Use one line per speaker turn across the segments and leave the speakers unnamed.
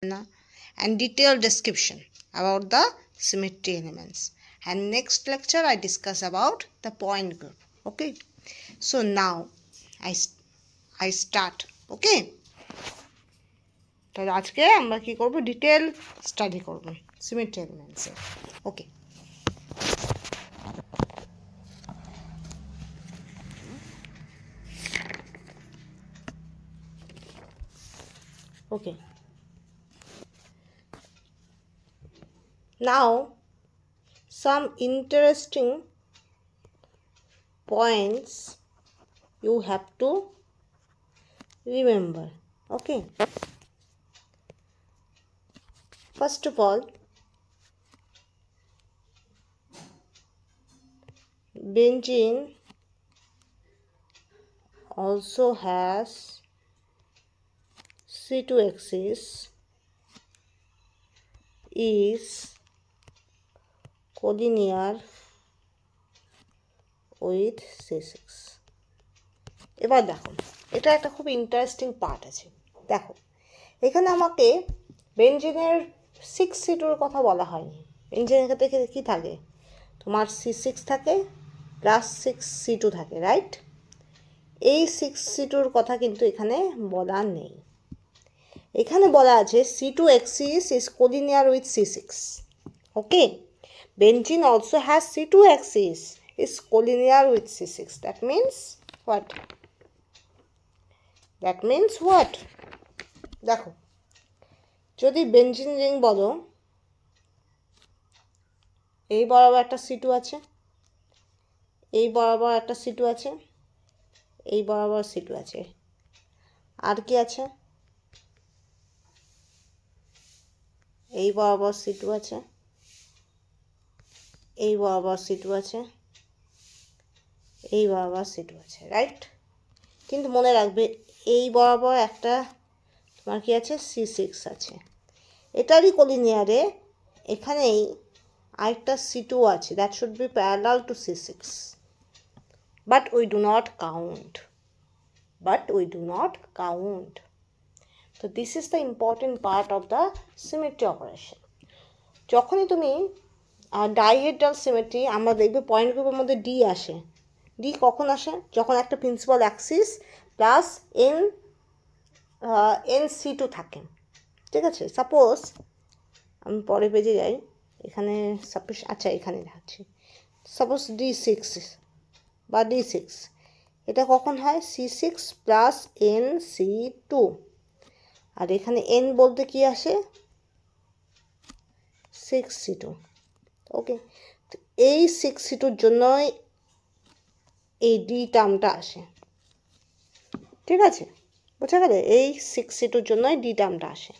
and detailed description about the symmetry elements. And next lecture I discuss about the point group. Okay, so now I start. Okay, তাহলে আজকে আমরা কি করব, detail study করব symmetry elements. Okay, okay, now some interesting points you have to remember. Okay, first of all, benzene also has C2 axis is collinear with C6. এবার দেখো, এটা একটা খুব ইন্টারেস্টিং পার্ট আছে। দেখো, এখানে আমাকে বেনজিনের 6C2 কথা বলা হয়নি। বেনজিনের ক্ষেত্রে কী থাকে, তোমার C6 থাকে প্লাস 6C2 থাকে, রাইট? এই 6C2 কথা কিন্তু এখানে বলা নেই। এখানে বলা আছে C2 axis is collinear with C6. Okay, benzene also has C2 axis is collinear with C6. That means what? That means what? দেখো, যদি বেনজিন রিং বলো, এই বরাবর একটা C2 আছে, এই বরাবর একটা C2 আছে, এই বরাবর C2 আছে, আর কি আছে, এই বরাবর C2 আছে, এই বরাবর C2 আছে, এই বরাবর C2 আছে, রাইট? কিন্তু মনে রাখবে এই বরাবর একটা তোমার কি আছে, C6 আছে। এটারই কোলিনিয়ারে এখানেই আরেকটা C2 আছে, that should be parallel to C6, but we do not count. তো this is the important part of the symmetry operation. যখনই তুমি ডাইহেড্রাল সিমেট্রি, আমরা দেখবে পয়েন্ট গ্রুপের মধ্যে ডি আসে। ডি কখন আসে? যখন একটা principal Axis plus N C2 থাকে। ঠিক আছে, সাপোজ আমি পরে পেজে যাই, এখানে সাপোজ, আচ্ছা এখানে দেখাচ্ছি, সাপোজ D6 বা D6, এটা কখন হয়? C6 প্লাস NC2, আর এখানে N বলতে কি আসে? 6C2। ওকে, তো এই 6C2-র জন্যই এই ডি টার্মটা আসে। ঠিক আছে, বোঝা গেল? এই 6C2-র জন্যই ডি টার্মটা আসে।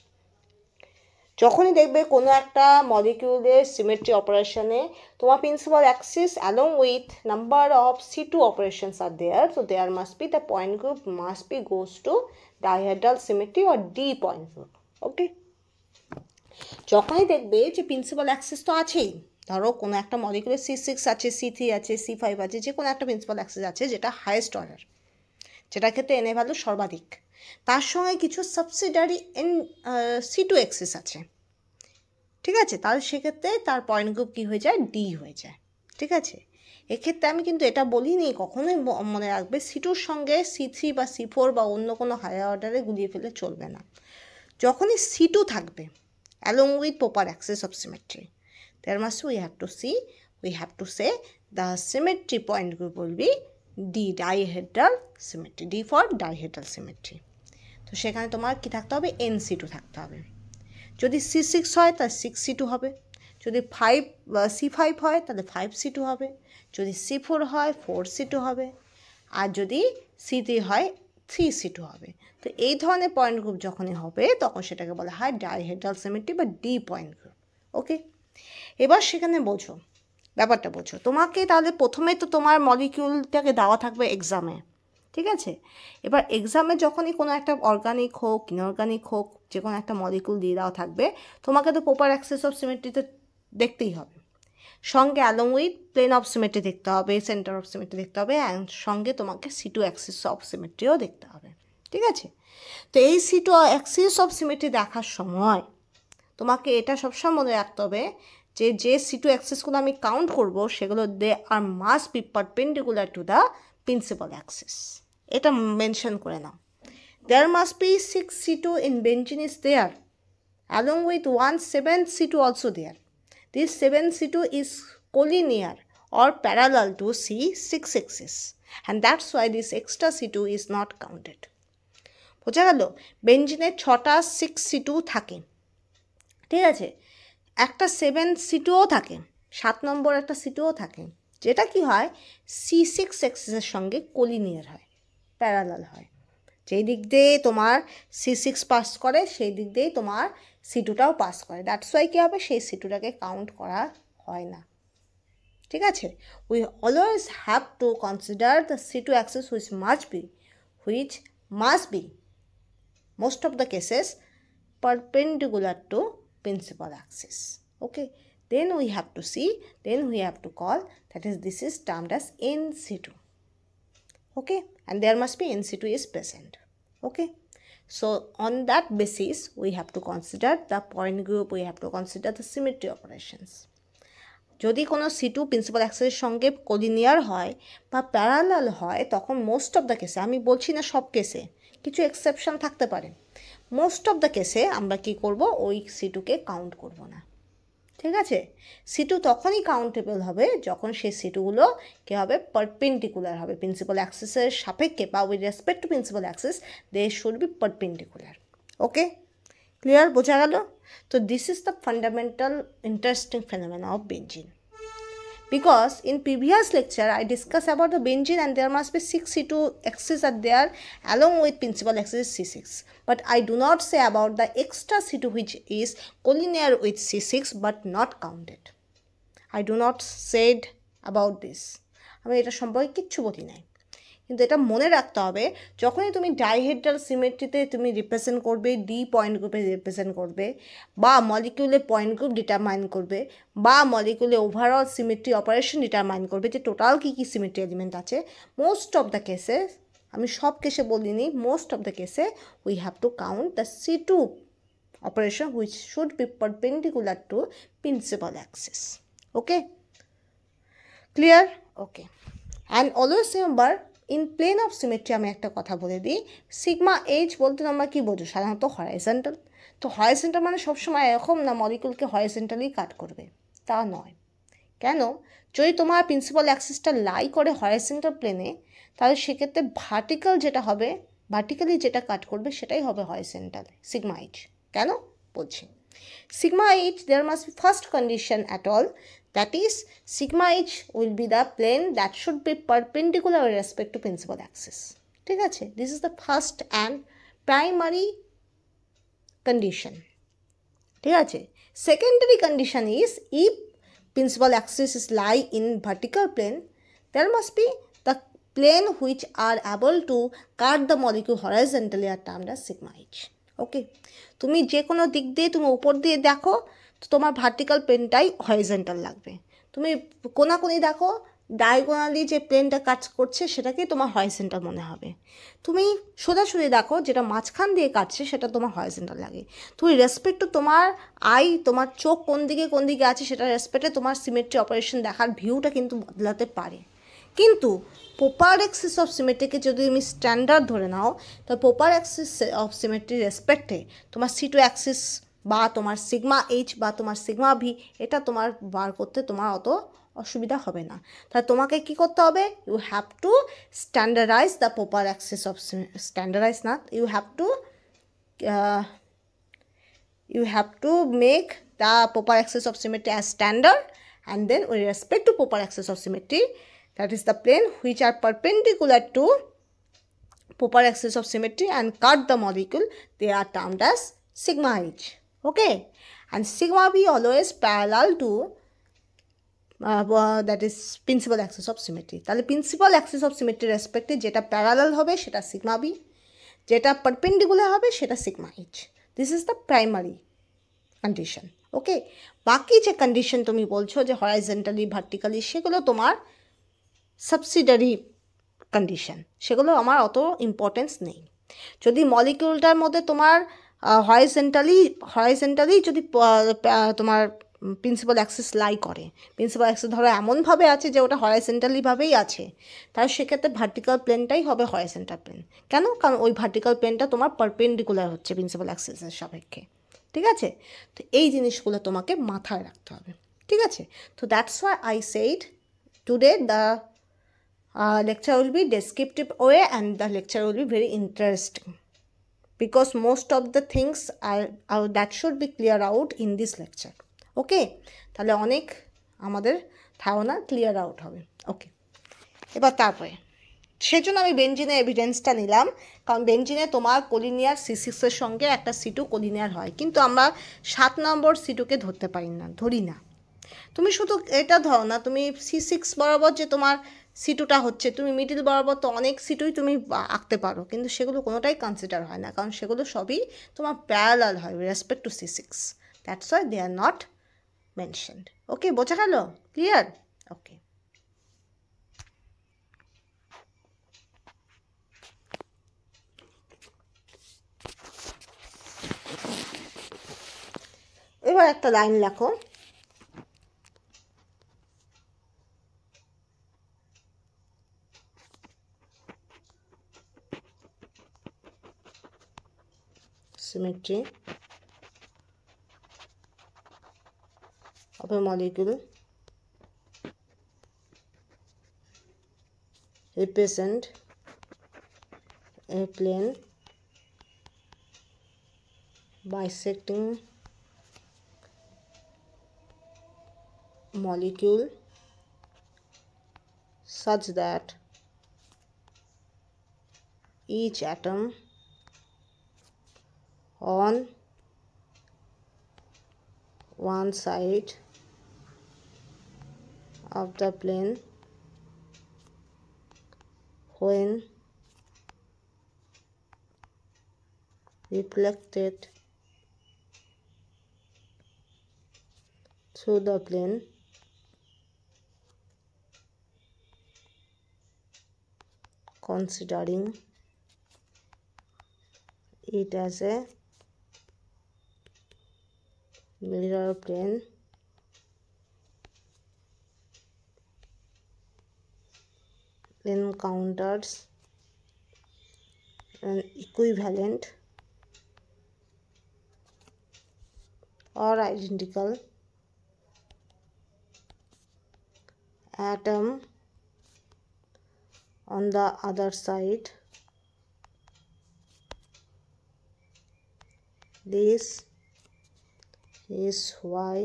যখনই দেখবে কোনো একটা মলিকিউলের সিমেট্রি অপারেশনে তোমার principal axis along with number of C2 operations are there, so there must be the point group must be goes to dihedral symmetry or D point group. Okay, যখনই দেখবে যে প্রিন্সিপাল অ্যাক্সিস তো আছেই, ধরো কোনো একটা মলিকিউলের C6 আছে, C3 আছে, C5 আছে, যে কোনো একটা প্রিন্সিপাল অ্যাক্সিস আছে যেটা হাইয়েস্ট অর্ডার, যেটার ক্ষেত্রে এন এ ভ্যালু সর্বাধিক, তার সঙ্গে কিছু সাবসিডারি C2 অ্যাক্সিস আছে। ঠিক আছে, তাহলে সেক্ষেত্রে তার পয়েন্ট গ্রুপ কী হয়ে যায়? ডি হয়ে যায়। ঠিক আছে, এক্ষেত্রে আমি কিন্তু এটা বলিনি, কখনোই মনে রাখবে C2-র সঙ্গে C3 বা C4 বা অন্য কোনো হায়ার অর্ডারে গুলিয়ে ফেলে চলবে না। যখনই C2 থাকবে along with proper axis of symmetry, there must we have to say the symmetry point group will be D, dihedral symmetry, D for dihedral symmetry। তো সেখানে তোমার কি থাকতে হবে? NC2 থাকতে হবে। যদি C6 হয় তাহলে 6C2 হবে, যদি C5 হয় তাহলে 5C2 হবে, যদি C4 হয় 4C2 হবে, আর যদি C3 হয় 3C2 হবে। তো এই ধরনের পয়েন্ট গ্রুপ যখনই হবে তখন সেটাকে বলা হয় ডাইহেড্রাল সিমেট্রি বা ডি পয়েন্ট গ্রুপ। ওকে, এবার সেখানে বোঝো, ব্যাপারটা বোঝো। তোমাকে তাহলে প্রথমে তো তোমার মলিকিউলটাকে দেওয়া থাকবে এক্সামে, ঠিক আছে? এবার এক্সামে যখনই কোনো একটা অর্গানিক হোক, ইনঅর্গানিক হোক, যে কোনো একটা মলিকিউল দিয়ে দেওয়া থাকবে, তোমাকে তো প্রপার অ্যাক্সিস অফ সিমেট্রি তো দেখতেই হবে, সঙ্গে along with plane of symmetry দেখতে হবে, সেন্টার অফ সিমেট্রি দেখতে হবে, অ্যান্ড সঙ্গে তোমাকে C2 অ্যাক্সিস অফ সিমেট্রিও দেখতে হবে। ঠিক আছে? তো এই C2 অ্যাক্সিস অফ সিমেট্রি দেখার সময় তোমাকে এটা সবসময় মনে রাখতে হবে যে C2 অ্যাক্সিসগুলো আমি কাউন্ট করব সেগুলো they are must be perpendicular to the principal axis. এটা মেনশন করে নাও। There must be 6 C2 in benzene is there, along with 1 7 C2 also there. This 7 C2 is collinear or parallel to C6 axis, and that's why this extra C2 is not counted. বোঝা গেল? বেঞ্জিনের 6টা 6C2 থাকে, ঠিক আছে? একটা 7C2ও থাকে, 7 নম্বর একটা C2ও থাকে, যেটা কি হয় C6 অ্যাক্সিসের সঙ্গে কোলিনিয়ার হয়, প্যারালাল হয়। যেই দিক দিয়ে তোমার C6 পাস করে সেই দিক দিয়েই তোমার C2টাও পাস করে। দ্যাটস ওয়াই কী হবে, সেই C2টাকে কাউন্ট করা হয় না, ঠিক আছে? We always have to consider the C2 Axis which must be most of the cases perpendicular to principal axis. Okay, then we have to see, then we have to call, that is this is termed as NC2. Okay, and there must be NC2 is present. Okay, so on that basis we have to consider the point group, we have to consider the symmetry operations. যদি কোনো C2 principal অ্যাক্সিসের সঙ্গে collinear হয় বা parallel হয় তখন most of the কেসে, আমি বলছি না সব কেসে, কিছু এক্সেপশন থাকতে পারে, মোস্ট অফ দ্য কেসে আমরা কি করব, ওই C2কে কাউন্ট করব না, ঠিক আছে? C2 তখনই কাউন্টেবল হবে যখন সেই C2গুলো কী হবে, পারপেন্ডিকুলার হবে প্রিন্সিপাল অ্যাক্সিসের সাপেক্ষে, বা with respect to principal axis they should be perpendicular. Okay, clear? বোঝা গেল? তো this is the fundamental interesting phenomena of benzene. Because in previous lecture I discussed about the benzene and there must be 6 C2 axes are there along with principal axis C6. But I do not say about the extra C2 which is collinear with C6 but not counted. I do not said about this. আমি এটা সম্পর্কে কিচ্ছু বলি নাই, কিন্তু এটা মনে রাখতে হবে যখনই তুমি ডাইহেড্রাল সিমেট্রিতে তুমি রিপ্রেজেন্ট করবে, ডি পয়েন্ট গ্রুপে রিপ্রেজেন্ট করবে, বা মলিকিউলের পয়েন্ট গ্রুপ ডিটারমাইন করবে, বা মলিকিউলে ওভারঅল সিমেট্রি অপারেশন ডিটারমাইন করবে যে টোটাল কী কী সিমেট্রি এলিমেন্ট আছে, মোস্ট অফ দ্য কেসে, আমি সব কেসে বলিনি, মোস্ট অফ দ্য কেসে we have to count the C2 operation which should be perpendicular to principal axis. Okay, clear? Okay, and always remember in plane of symmetry আমি একটা কথা বলে দিই, সিগমা এইচ বলতে আমরা কী বোঝো, সাধারণত হরাইজন্টাল। তো হরাইজন্টাল মানে সবসময় এরকম না মলিকুলকে হরাইজন্টালি কাট করবে, তা নয়। কেন? যদি তোমার প্রিন্সিপাল অ্যাক্সিসটা লাই করে হরাইজন্টাল প্লেনে, তাহলে সেক্ষেত্রে ভার্টিক্যাল যেটা হবে, ভার্টিক্যালি যেটা কাট করবে সেটাই হবে হরাইজন্টাল, সিগমা এইচ। কেন বলছি? Sigma h, there must be first condition at all, that is sigma h will be the plane that should be perpendicular with respect to principal axis. ঠিক আছে? This is the first and primary condition. ঠিক আছে? Secondary condition is if principal axis is lie in vertical plane, there must be the plane which are able to cut the molecule horizontally are termed as sigma h. ওকে, তুমি যে কোনো দিক দিয়ে তুমি উপর দিয়ে দেখো তো তোমার ভার্টিক্যাল প্লেনটাই হরিজন্টাল লাগবে, তুমি কোনাকুনি দেখো ডায়াগোনালি যে প্লেনটা কাজ করছে সেটাকেই তোমার হরিজন্টাল মনে হবে, তুমি সোজাসুজি দেখো যেটা মাঝখান দিয়ে কাটছে সেটা তোমার হরিজন্টাল লাগে। তুমি রেসপেক্ট টু তোমার তোমার চোখ কোন দিকে আছে সেটা রেসপেক্টে তোমার সিমেট্রি অপারেশন দেখার ভিউটা কিন্তু বদলাতে পারে। কিন্তু প্রপার অ্যাক্সিস অফ সিমেট্রিকে যদি তুমি স্ট্যান্ডার্ড ধরে নাও, তো প্রপার অ্যাক্সিস অফ সিমেট্রির রেসপেক্টে তোমার C2 অ্যাক্সিস বা তোমার সিগমা এইচ বা তোমার সিগমা ভি এটা তোমার বার করতে তোমার অত অসুবিধা হবে না। তাহলে তোমাকে কি করতে হবে, you have to standardise the proper axis of standardise না, you have to make the proper axis of symmetry as standard, and then with respect to proper axis of symmetry, that is the plane which are perpendicular to proper axis of symmetry and cut the molecule, they are termed as sigma h. Okay, and sigma b always parallel to that is principal axis of symmetry. তাহলে principal axis of symmetry respect যেটা parallel হবে সেটা sigma b, যেটা perpendicular হবে সেটা sigma h. This is the primary condition. ওকে, বাকি যে condition তুমি বলছো যে হরাইজন্টালি ভার্টিক্যালি সেগুলো তোমার সাবসিডারি কন্ডিশন, সেগুলো আমার অত ইম্পর্টেন্স নেই। যদি মলিকিউলটার মধ্যে তোমার হরাইজেন্টালি যদি তোমার প্রিন্সিপাল অ্যাক্সিস লাই করে, প্রিন্সিপাল অ্যাক্সিস ধরো এমনভাবে আছে যে ওটা হরাইজেন্টালিভাবেই আছে, তাহলে সেক্ষেত্রে ভার্টিক্যাল প্লেনটাই হবে হরাইজেন্টাল প্লেন। কেন? কারণ ওই ভার্টিক্যাল প্লেনটা তোমার পারপেন্ডিকুলার হচ্ছে প্রিন্সিপাল অ্যাক্সিসের সাপেক্ষে। ঠিক আছে? তো এই জিনিসগুলো তোমাকে মাথায় রাখতে হবে। ঠিক আছে? তো that's Y I said today the lecture will be descriptive way and the lecture will be very interesting, because most of the things are that should be clear out in this lecture. ওকে, তাহলে অনেক আমাদের ধারণা clear out হবে। ওকে, এবার তারপরে সেজন্য আমি বেঞ্জিনের এভিডেন্সটা নিলাম, কারণ বেঞ্জিনে তোমার কোলিনিয়ার C6-এর সঙ্গে একটা C2 কোলিনিয়ার হয়, কিন্তু আমরা 7 নম্বর C2কে ধরি না। তুমি শুধু এটা ধরো না, তুমি C6 বরাবর যে তোমার C2টা হচ্ছে, তুমি মিডিল বরাবর তো অনেক C2ই তুমি আঁকতে পারো, কিন্তু সেগুলো কোনোটাই কনসিডার হয় না, কারণ সেগুলো সবই তোমার প্যারালাল হয় with respect to C6, that's why they are not mentioned. Okay, বোঝা গেল? ক্লিয়ার? ওকে, এবার একটা লাইন লেখো, symmetry of a molecule represent a plane bisecting molecule such that each atom on one side of the plane when reflected through the plane considering it as a mirror plane encounters an equivalent or identical atom on the other side. This is why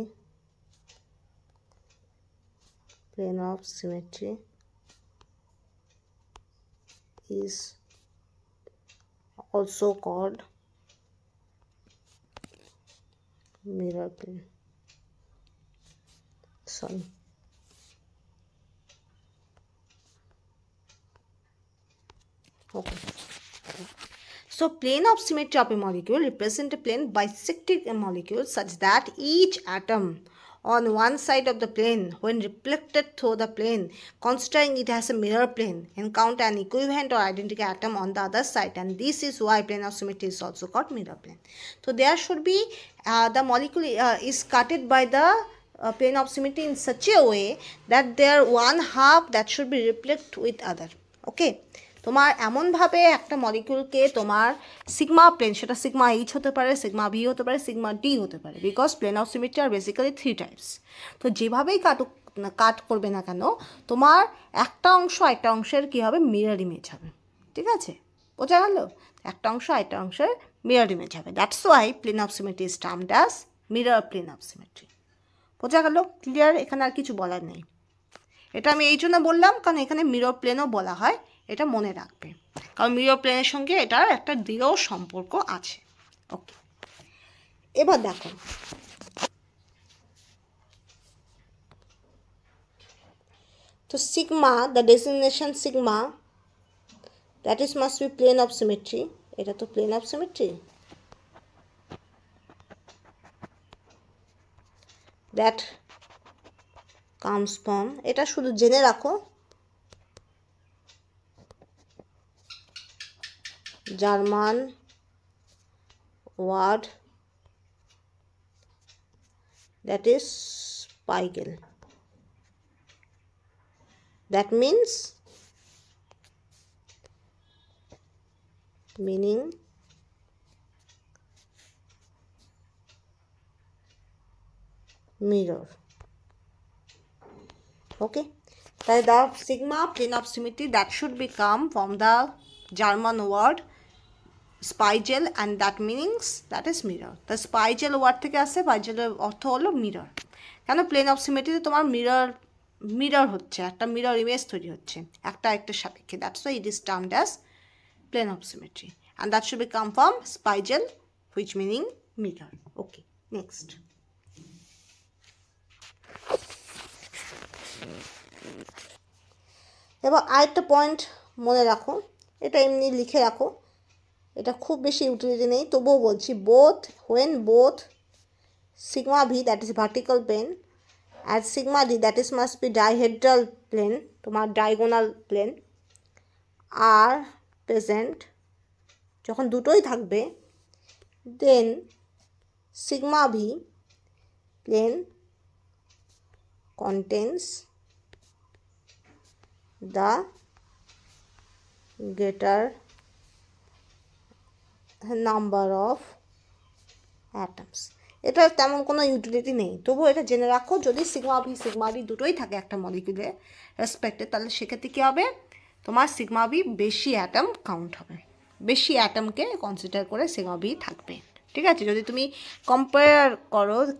plane of symmetry is also called mirror plane. Sorry. Okay. So plane of symmetry of a molecule represent a plane bisecting a molecule such that each atom on one side of the plane, when reflected through the plane, considering it as a mirror plane, encounter an equivalent or identical atom on the other side, and this is why plane of symmetry is also called mirror plane. So there should be the molecule is cutted by the plane of symmetry in such a way that their one half that should be reflect with other. Okay, তোমার এমনভাবে একটা মলিকিউলকে তোমার sigma plane, সেটা sigma H হতে পারে, sigma V হতে পারে, sigma D হতে পারে, because plane of symmetry are basically 3 types. তো যেভাবেই কাট করবে না কেন, তোমার একটা অংশের কী হবে, মিরর ইমেজ হবে। ঠিক আছে, বোঝা গেল? একটা অংশের মিরর ইমেজ হবে। That's why plane of symmetry is termed as mirror plane of symmetry. বোঝা গেল? ক্লিয়ার? এখানে আর কিছু বলার নেই। এটা আমি এই জন্য বললাম কারণ এখানে মিরর প্লেনও বলা হয়, এটা মনে রাখবে, কারণ মিরর প্লেনের সঙ্গে এটার একটা দৃঢ় সম্পর্ক আছে। ওকে, এবার দেখো, তো sigma, the designation sigma, that is must be plane of symmetry. এটা তো plane of symmetry, that comes from, এটা শুধু জেনে রাখো, German word that is Spiegel. That means meaning mirror. Okay, the sigma plane of symmetry that should become from the German word Spiegel and that meanings that is mirror. The Spiegel word থেকে আসে, Spiegel এর অর্থ হলো mirror. কেন plane of সিমেট্রিতে তোমার mirror হচ্ছে, একটা mirror image তৈরি হচ্ছে একটা আরেকটার সাপেক্ষে, that's why it is termed as plane of symmetry and that should become from Spiegel which meaning mirror. Okay, next. এবার আরেকটা পয়েন্ট মনে রাখো, এটা এমনি লিখে রাখো, এটা খুব বেশি ইউটিলিটি নেই, তবুও বলছি when both sigma v that is vertical plane and sigma d that is must be dihedral plane, তোমার diagonal plane are present, যখন দুটোই থাকবে, then sigma v plane contains the greater number of atoms. এটা তেমন কোনো utility নেই, তবুও এটা জেনে রাখো, যদি সিগমা ভি সিগমা ডি দুটোই থাকে একটা মলিকিউলের রেসপেক্টে, তাহলে সেক্ষেত্রে কী হবে, তোমার সিগমা ভি বেশি অ্যাটম কাউন্ট হবে, বেশি অ্যাটমকে কনসিডার করে সিগমা ভি থাকবে। ঠিক আছে, যদি তুমি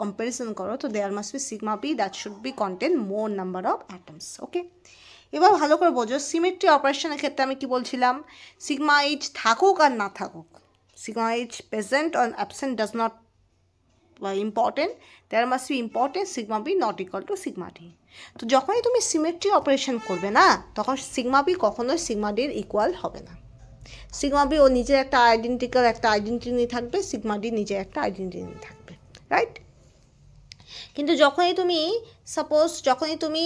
কম্পারিজন করো তো there must be sigma V that should be contain more number of atoms. Okay, এবার ভালো করে বোঝো সিমেট্রি অপারেশনের ক্ষেত্রে আমি কি বলছিলাম, সিগমা এইচ থাকুক আর না থাকুক, sigma h present or absent does not important, there must be important sigma b not equal to sigma d. তো যখনই তুমি সিমেট্রি অপারেশন করবে না, তখন সিগমা বি কখনোই সিগমা ডির ইকুয়াল হবে না। সিগমা বি ও নিজের একটা আইডেন্টিটি নিয়ে থাকবে, সিগমা ডি নিজের একটা আইডেন্টিটি নিয়ে থাকবে, রাইট। কিন্তু যখনই তুমি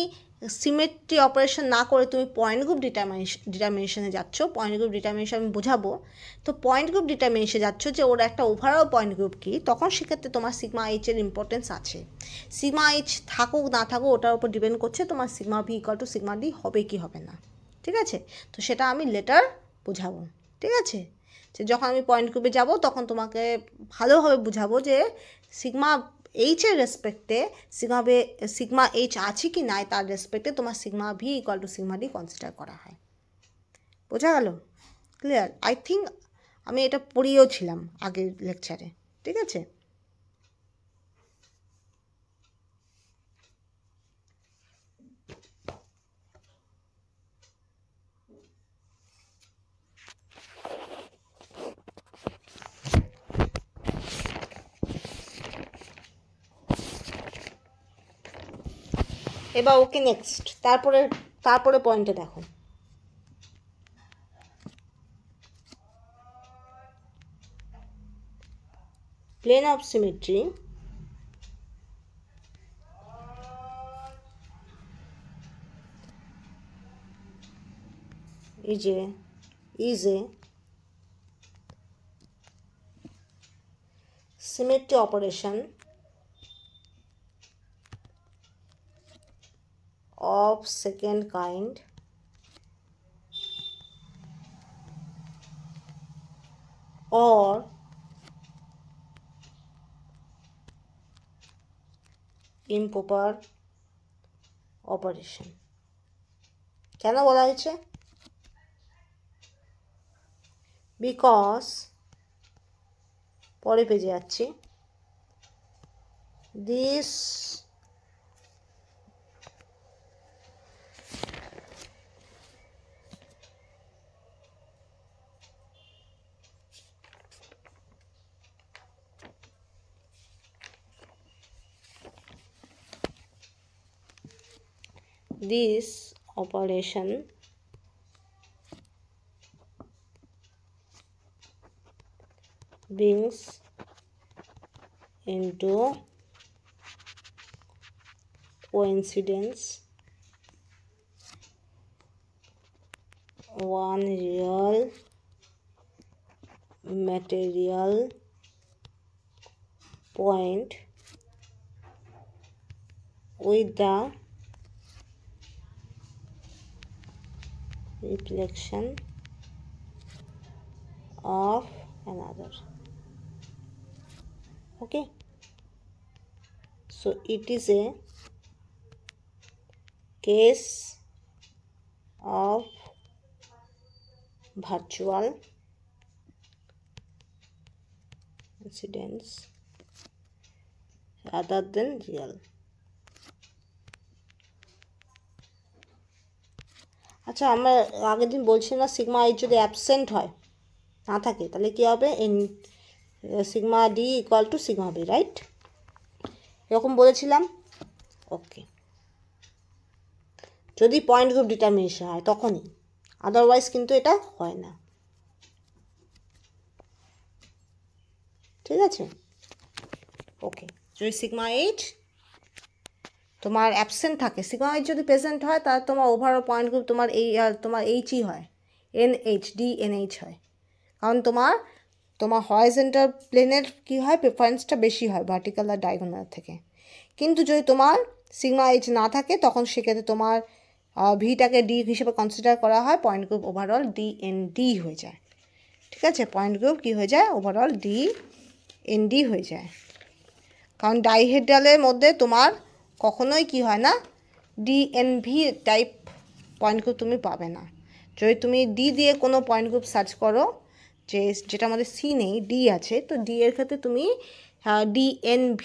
সিমেট্রি অপারেশন না করে তুমি পয়েন্ট গ্রুপ ডিটারমিনেশনে যাচ্ছ, পয়েন্ট গ্রুপ ডিটারমিনেশন আমি বোঝাবো, তো পয়েন্ট গ্রুপ ডিটারমিনেশনে যাচ্ছ যে ওর একটা ওভারঅল পয়েন্ট গ্রুপ কী, তখন সেক্ষেত্রে তোমার সিগমা এইচের ইম্পর্টেন্স আছে। সিগমা এইচ থাকুক না থাকুক ওটার উপর ডিপেন্ড করছে তোমার sigma V equal to sigma D হবে কি হবে না। ঠিক আছে, তো সেটা আমি লেটার বোঝাবো। ঠিক আছে, যে যখন আমি পয়েন্ট গ্রুপে যাব তখন তোমাকে ভালোভাবে বুঝাবো যে সিগমা এইচের রেসপেক্টে সিগমা এইচ আছে কি নাই তার রেসপেক্টে তোমার sigma V equal to sigma D consider করা হয়। বোঝা গেল? ক্লিয়ার? আই থিঙ্ক আমি এটা পড়িয়েও ছিলাম আগের লেকচারে। ঠিক আছে, এবার ওকে নেক্সট, তারপরে পয়েন্টে দেখো, plane of symmetry is a symmetry operation of second kind or improper operation. কেন বলা হয়েছে? বিকজ, পরে পেজে যাচ্ছি, this operation brings into coincidence one real material point with the reflection of another. Okay, so it is a case of virtual incidents rather than real. আচ্ছা, আমরা আগের দিন বলছি না সিগমা এইচ যদি অ্যাবসেন্ট হয়, না থাকে, তাহলে কী হবে? Sigma D equal to sigma B, right? এরকম বলেছিলাম। ওকে, যদি পয়েন্ট গ্রুপ ডিটারমিনেশন হয় তখনই, আদারওয়াইজ কিন্তু এটা হয় না। ঠিক আছে? ওকে, যদি সিগমা এইচ তোমার অ্যাবসেন্ট থাকে, সিগমা এইচ যদি প্রেজেন্ট হয়, তাহলে তোমার ওভারঅল পয়েন্ট গ্রুপ তোমার এইচই হয়, NH DNH হয়। কারণ তোমার হরাইজন্টাল প্লেনের কী হয়, প্রেফারেন্সটা বেশি হয় ভার্টিক্যাল আর ডায়াগোনাল থেকে। কিন্তু যদি তোমার সিগমা এইচ না থাকে, তখন সেক্ষেত্রে তোমার ভিটাকে ডি হিসেবে কনসিডার করা হয়, পয়েন্ট গ্রুপ ওভারঅল DND হয়ে যায়। ঠিক আছে, পয়েন্ট গ্রুপ কী হয়ে যায়? ওভারঅল DND হয়ে যায়। কারণ ডাইহেড্রালের মধ্যে তোমার কখনোই কি হয় না, DNV টাইপ পয়েন্ট গ্রুপ তুমি পাবে না। যদি তুমি ডি দিয়ে কোনো পয়েন্ট গ্রুপ সার্চ করো, যেটা আমাদের সি নেই, ডি আছে, তো ডি এর ক্ষেত্রে তুমি DNV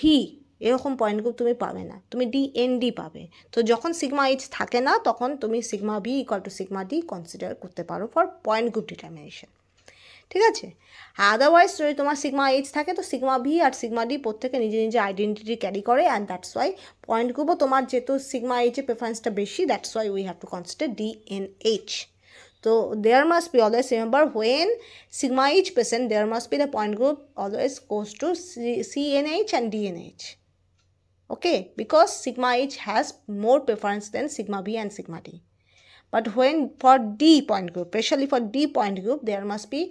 এরকম পয়েন্ট গ্রুপ তুমি পাবে না, তুমি DND পাবে। তো যখন সিগমা এইচ থাকে না, তখন তুমি sigma B equal to sigma D consider করতে পারো ফর পয়েন্ট গ্রুপ ডিটারমিনেশন। ঠিক আছে? আদারওয়াইজ যদি তোমার সিগমা এইচ থাকে, তো সিগমা ভি আর সিগমা ডি প্রত্যেকে নিজে নিজে আইডেন্টিটি ক্যারি করে, অ্যান্ড দ্যাটস ওয়াই পয়েন্ট গ্রুপও তোমার যেহেতু সিগমা এইচের প্রেফারেন্সটা বেশি, that's why we have two consider DNH. So there must be, always remember, when sigma H present, there must be the point group always goes to CNH and DNH. Okay, because sigma H has more preference than sigma B and sigma D. But when for D point group, especially for D point group, there must be,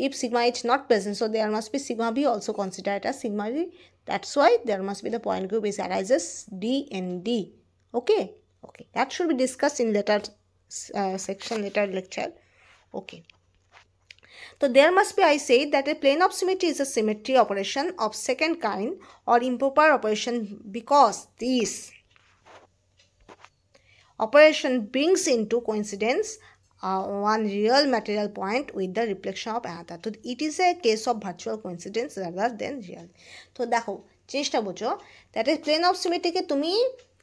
if sigma H not present, so there must be sigma B also considered as sigma D. That's why there must be the point group is arises D and D. Okay, okay, that should be discussed in later section, later lecture. Okay, so there must be, I say that a plane of symmetry is a symmetry operation of second kind or improper operation, because this operation brings into coincidence one real material point with the reflection of another. So it is a case of virtual coincidence rather than real. তো দেখো, চেষ্টা বোঝো, that is plane of সিমেট্রিকে তুমি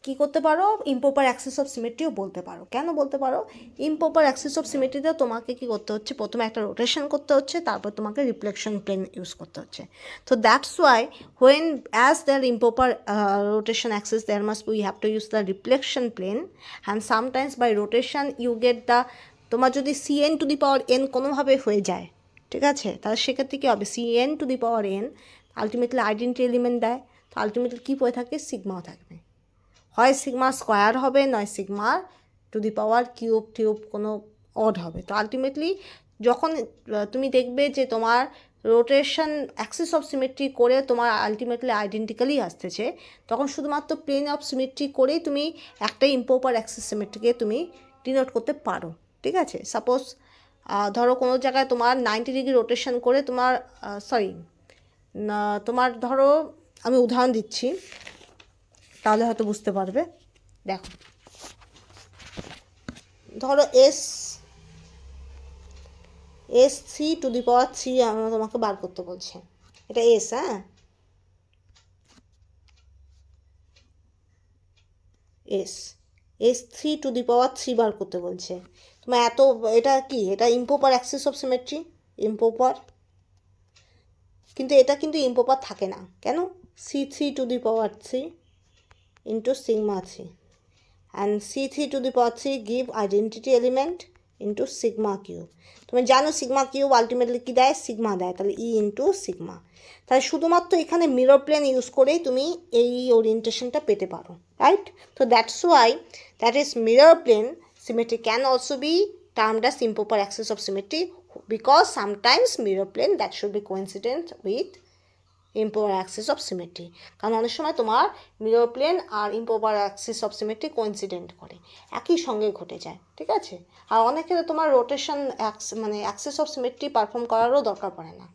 কী করতে পারো, improper axis of সিমেট্রিও বলতে পারো। কেন বলতে পারো? ইম্প্রপার অ্যাক্সিস অফ সিমেট্রিতে তোমাকে কী করতে হচ্ছে, প্রথমে একটা রোটেশন করতে হচ্ছে, তারপর তোমাকে রিফ্লেকশন প্লেন ইউজ করতে হচ্ছে। তো that's why when as there improper rotation axis, there must we have to use the reflection plane, and sometimes by rotation you get the, তোমার যদি CN to the power N কোনোভাবে হয়ে যায়, ঠিক আছে, তাহলে সেক্ষেত্রে কী হবে, CN to the power N ultimately identity element দেয়, তো আলটিমেটলি কী পড়ে থাকে, সিগমাও থাকবে, হয় সিগমা স্কোয়ার হবে, নয় sigma to the power cube কোনো অড হবে। তো আলটিমেটলি যখন তুমি দেখবে যে তোমার রোটেশন অ্যাক্সিস অফ সিমেট্রি করে তোমার আলটিমেটলি আইডেন্টিক্যালি আসতেছে, তখন শুধুমাত্র প্লেন অফ সিমেট্রি করেই তুমি একটা ইম্প্রপার অ্যাক্সিস সিমেট্রিকে তুমি ডিনোট করতে পারো। ঠিক আছে, সাপোজ ধরো কোনো জায়গায় তোমার 90 ডিগ্রি রোটেশন করে তোমার তোমার ধরো, আমি উদাহরণ দিচ্ছি তাহলে হয়তো বুঝতে পারবে। দেখো, ধরো S3 টু দি পাওয়ার 3 আমরা তোমাকে বার করতে বলছে, এটা S, হ্যাঁ, S3 টু দি পাওয়ার 3 বার করতে বলছে তোমার। এটা কি, এটা improper axis of symmetry, improper, কিন্তু এটা কিন্তু ইম্প্রপার থাকে না। কেন? C3 two the power 3 into sigma 3, and C3 to the power 3 give identity element into sigma cube. তুমি জানো সিগমা কিউব আলটিমেটলি কী দেয়, সিগমা দেয়, তাহলে E ইন্টু সিগমা। তাহলে শুধুমাত্র এখানে মিরর প্লেন ইউজ করেই তুমি এই ওরিয়েন্টেশনটা পেতে পারো, রাইট? তো that's why that is mirror plane symmetry can also be termed as improper axis of symmetry, because sometimes mirror plane that should be coincident with improper axis of symmetry, কারণ অনেক সময় তোমার মিরর প্লেন আর improper axis of symmetry coincident করে, একই সঙ্গে ঘটে যায়, ঠিক আছে। আর অনেক ক্ষেত্রে তোমার রোটেশন মানে অ্যাক্সিস অফ সিমেট্রি পারফর্ম করারও দরকার পড়ে না,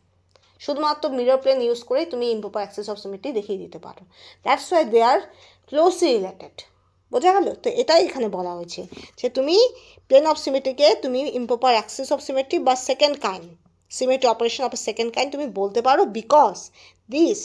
শুধুমাত্র মিরর প্লেন ইউজ করেই তুমি ইম্প্রপার অ্যাক্সিস অফ সিমেট্রি দেখিয়ে দিতে পারো। That's why they are closely related. বোঝা গেল? তো এটাই এখানে বলা হয়েছে যে তুমি প্লেন অফ সিমেট্রিকে তুমি ইম্প্রপার অ্যাক্সিস অফ সিমেট্রি বা second kind symmetry operation of second kind তুমি বলতে পারো, because this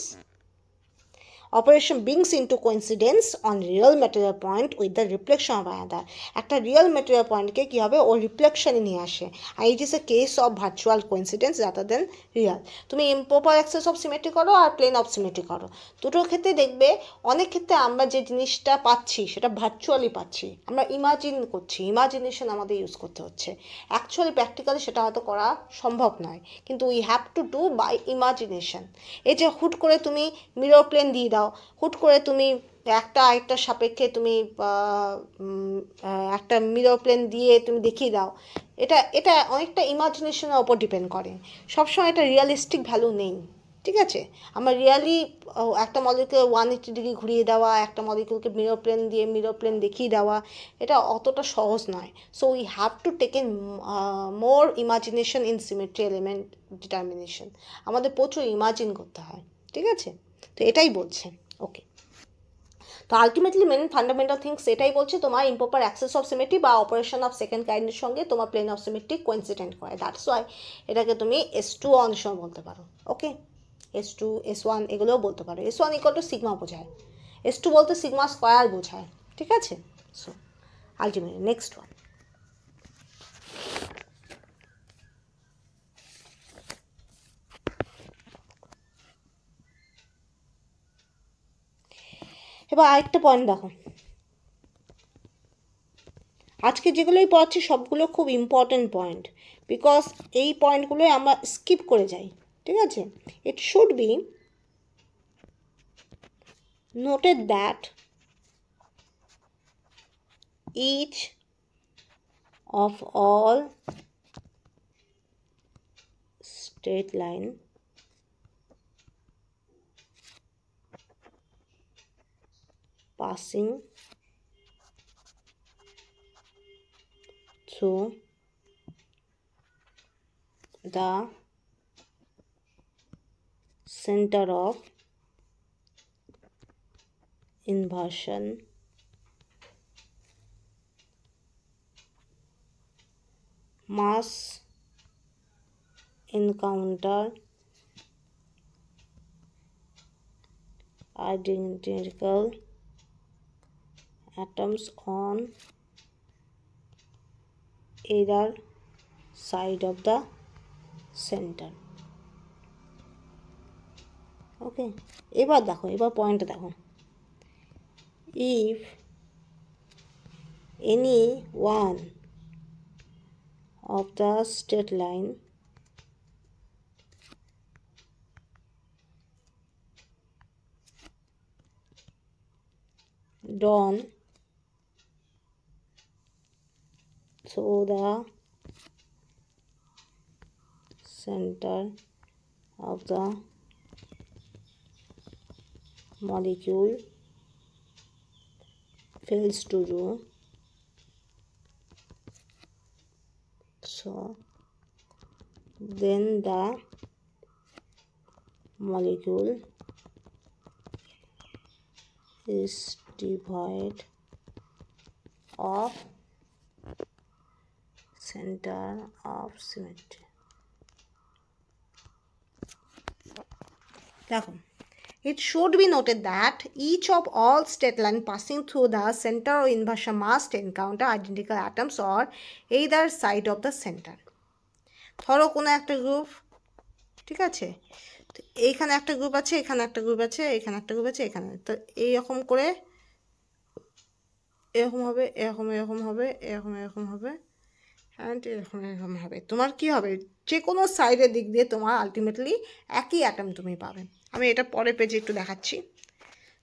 operation brings into coincidence on real material point with the reflection of another. একটা রিয়েল ম্যাটেরিয়াল পয়েন্টকে কী হবে, ও রিফ্লেকশনে নিয়ে আসে, আর it is a case of virtual coincidence rather than real. তুমি ইম্প্রপার অ্যাক্সিস অফ সিমেট্রি করো আর প্লেন অফ সিমেট্রি করো, দুটোর ক্ষেত্রে দেখবে অনেক ক্ষেত্রে আমরা যে জিনিসটা পাচ্ছি সেটা ভার্চুয়ালি পাচ্ছি, আমরা ইমাজিন করছি, ইমাজিনেশন আমাদের ইউজ করতে হচ্ছে। অ্যাকচুয়ালি প্র্যাকটিক্যালি সেটা হয়তো করা সম্ভব নয়, কিন্তু we have to do by imagination. এই যে হুট করে তুমি মিরর প্লেন দিয়ে দাও, হুট করে তুমি একটা সাপেক্ষে তুমি একটা মিরর প্লেন দিয়ে তুমি দেখিয়ে দাও, এটা অনেকটা ইমাজিনেশনের ওপর ডিপেন্ড করে, সবসময় এটা রিয়ালিস্টিক ভ্যালু নেই, ঠিক আছে। আমরা রিয়ালি একটা মলিকিউলকে 180 ডিগ্রি ঘুরিয়ে দেওয়া, একটা মলিকিউলকে মিরর প্লেন দিয়ে মিরর প্লেন দেখিয়ে দেওয়া, এটা অতটা সহজ নয়। So we have to take in more imagination in symmetry element determination, আমাদের প্রচুর ইমাজিন করতে হয়, ঠিক আছে। তো এটাই বলছে, ওকে। তো আলটিমেটলি মেন ফান্ডামেন্টাল থিংস এটাই বলছে, তোমার ইম্প্রপার অ্যাক্সিস অফ সিমেট্রি বা অপারেশন অফ সেকেন্ড কাইন্ডের সঙ্গে তোমার প্লেন অফ সিমেট্রি কোইন্সিডেন্ট করে। দ্যাটস ওয়াই এটাকে তুমি S2 অনেক সময় বলতে পারো, ওকে। S2 S1 এগুলোও বলতে পারো। S1 ইকুয়াল টু সিগমা বোঝায়, S2 বলতে সিগমা স্কোয়ার বোঝায়, ঠিক আছে। সো আলটিমেটলি নেক্সট ওয়ান, এবার আরেকটা পয়েন্ট দেখো, আজকে যেগুলোই পড়াচ্ছি সবগুলো খুব ইম্পর্টেন্ট পয়েন্ট, বিকজ এই পয়েন্টগুলোই আমরা স্কিপ করে যাই, ঠিক আছে। It should be noted that each of all straight line passing through the center of inversion must encounter identical atoms on either side of the center, ওকে। এবার দেখো, এবার পয়েন্টটা দেখো, if any one of the straight line drawn through the center of the molecule fails to do so, then the molecule is devoid of center of symmetry. দেখো, it should be noted that each of all straight line passing through the center of inversion must encounter identical atoms or either side of the center. ধরো কোনো একটা group, ঠিক আছে, তো এইখানে একটা group আছে, এখানে একটা গ্রুপ আছে, এখানে একটা গ্রুপ আছে, এখানে, তো এইরকম করে এরকম হবে, এরকম এরকম হবে, এরকম এরকম হবে, অ্যান্ড এরকম এরকম হবে। তোমার কি হবে, যে কোনো সাইডের দিক দিয়ে তোমার আলটিমেটলি একই অ্যাটম তুমি পাবে। আমি এটা পরের পেজে একটু দেখাচ্ছি।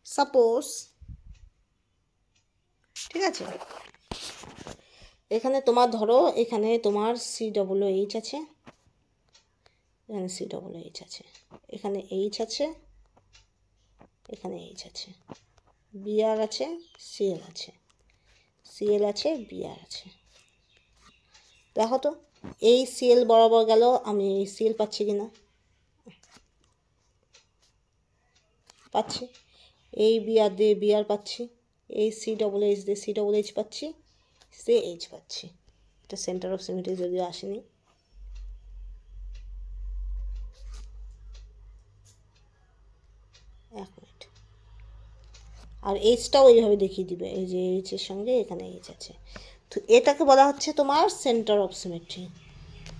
সাপোজ, ঠিক আছে, এখানে তোমার ধরো এখানে তোমার COOH আছে, এখানে সি ডবল এইচ আছে, এখানে এইচ আছে, এখানে এইচ আছে, বিআর আছে, সিএল আছে, সিএল আছে, বিআর আছে। দেখো তো এই সিএল বরাবর গেল, আমি এই সিএল পাচ্ছি কিনা, পাচ্ছি। এই বিআর দিয়ে বিআর পাচ্ছি, এই সি ডবল এইচ দিয়ে সি ডবল এইচ পাচ্ছি, সি এইচ পাচ্ছি। এটা সেন্টার অফ সিমেট্রি যদিও আসেনি। এক মিনিট, আর এইচটাও এইভাবে দেখিয়ে দিবে, এই যে এইচের সঙ্গে এখানে এইচ আছে। তো এটাকে বলা হচ্ছে তোমার সেন্টার অফ সিমেট্রি।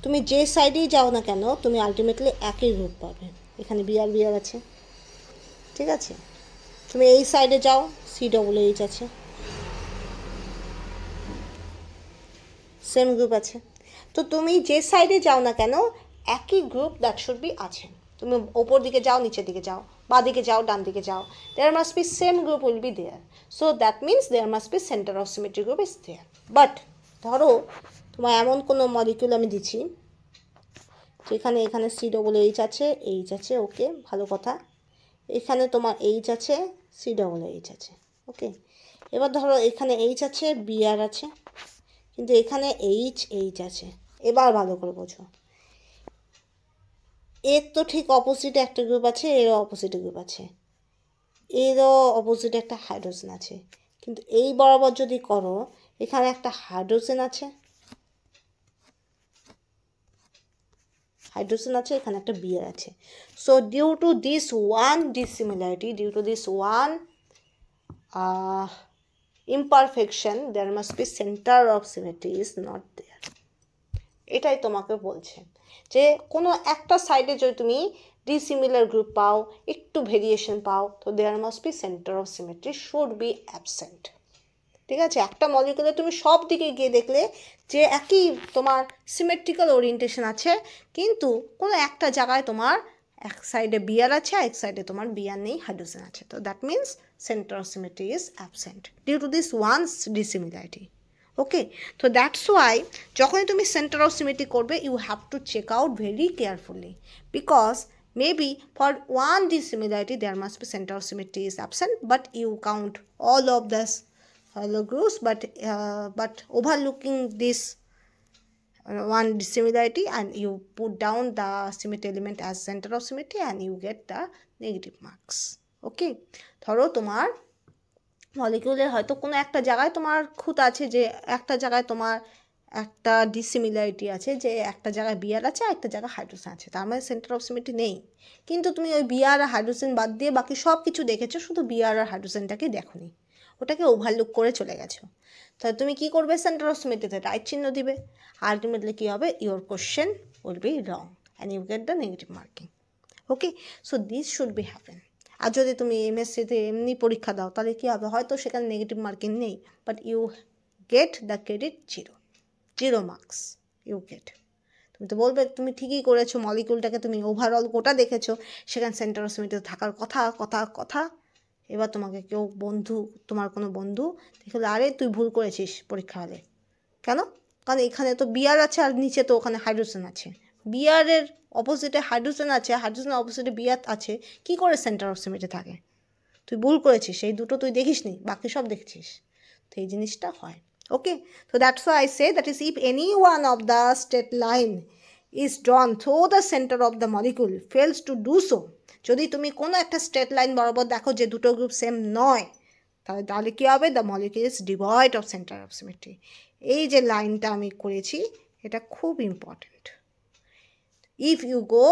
তুমি যে সাইডেই যাও না কেন তুমি আলটিমেটলি একই গ্রুপ পাবে। এখানে বিআর বিআর আছে, ঠিক আছে। তুমি এই সাইডে যাও, সি ডবল এইচ আছে, সেম গ্রুপ আছে। তো তুমি যে সাইডে যাও না কেন একই গ্রুপ দ্যাট শুড বি আছে। তুমি ওপর দিকে যাও, নিচের দিকে যাও, বা দিকে যাও, ডান দিকে যাও, there must be same group will be there. So that means there must be centre of symmetry group is there. But ধরো তোমার এমন কোনো মলিকিউল আমি দিচ্ছি যেখানে এখানে সি ডবল এইচ আছে, এইচ আছে, ওকে, ভালো কথা। এখানে তোমার এইচ আছে, সি ডবল এইচ আছে, ওকে। এবার ধরো এখানে এইচ আছে, বিআর আছে, কিন্তু এখানে এইচ এইচ আছে। এবার ভালো করে বোঝো, এর তো ঠিক অপোজিটে একটা গ্রুপ আছে, এরও অপোজিটে গ্রুপ আছে, এরও অপোজিটে একটা হাইড্রোজেন আছে। কিন্তু এই বরাবর যদি করো, এখানে একটা হাইড্রোজেন আছে, হাইড্রোজেন আছে, এখানে একটা বিআর আছে। So due to this one dissimilarity, due to this one imperfection, there must be center of symmetry is not there. এটাই তোমাকে বলছে যে কোনো একটা সাইডে যদি তুমি ডিসিমিলার গ্রুপ পাও, একটু ভেরিয়েশন পাও, তো there must be center of symmetry should be absent। ঠিক আছে, একটা মলিকিউলে তুমি সব দিকে গিয়ে দেখলে যে একই তোমার সিমেট্রিক্যাল ওরিয়েন্টেশন আছে, কিন্তু কোনো একটা জায়গায় তোমার এক সাইডে বিআর আছে, এক সাইডে তোমার বিআর নেই, হাইড্রোজেন আছে। তো that means centre of symmetry is absent due to this one dissimilarity. Okay, তো দ্যাটস ওয়াই যখনই তুমি সেন্টার অফ সিমেট্রি করবে you have to check out very carefully, because maybe for one dissimilarity there must be center of symmetry is absent, but you count all of this hollow groups, but overlooking this one dissimilarity and you put down the symmetry element as center of symmetry and you get the negative marks. ওকে, ধরো তোমার মলিকিউলের হয়তো কোনো একটা জায়গায় তোমার খুঁত আছে, যে একটা জায়গায় তোমার একটা ডিসিমিলারিটি আছে, যে একটা জায়গায় বিআর আছে, একটা জায়গায় হাইড্রোজেন আছে, তার মানে সেন্টার অফ সিমেট্রি নেই। কিন্তু তুমি ওই বিআর আর হাইড্রোজেন বাদ দিয়ে বাকি সব কিছু দেখেছো, শুধু বিআর আর হাইড্রোজেনটাকে দেখোনি, ওটাকে ওভারলুক করে চলে গেছো। তাহলে তুমি কি করবে, সেন্টার অফ সিমেট্রিতে রাইট চিহ্ন দিবে, আলটিমেটলি কী হবে, your question will be wrong and you get the negative marking. Okay, so this should be happen. আর যদি তুমি এমএসসিতে এমনি পরীক্ষা দাও তাহলে কী হবে, হয়তো সেখানে নেগেটিভ মার্কিং নেই, but you get the credit zero marks you get. তুমি তো বলবে তুমি ঠিকই করেছো, মলিকিউলটাকে তুমি ওভারঅল গোটা দেখেছো, সেখানে সেন্টার অফ সিমেট্রিতে থাকার কথা। এবার তোমাকে কেউ তোমার কোনো বন্ধু দেখলে, আরে তুই ভুল করেছিস পরীক্ষা হলে। কেন? কারণ এখানে তো বিআর আছে আর নিচে তো ওখানে হাইড্রোজেন আছে, বিআরের অপোজিটে হাইড্রোজেন আছে, হাইড্রোজেনের অপোজিটে বিআর আছে, কি করে সেন্টার অফ সিমেট্রি থাকে? তুই ভুল করেছিস, এই দুটো তুই দেখিস নি, বাকি সব দেখছিস। তো এই জিনিসটা হয়। ওকে, তো that's Y I say that is if any one of the straight line is drawn through the center of the molecule fails to do so, যদি তুমি কোনো একটা স্ট্রেট লাইন বরাবর দেখো যে দুটো গ্রুপ সেম নয়, তাহলে কী হবে, the molecule is devoid of centre of symmetry. এই যে লাইনটা আমি করেছি এটা খুব important. If you go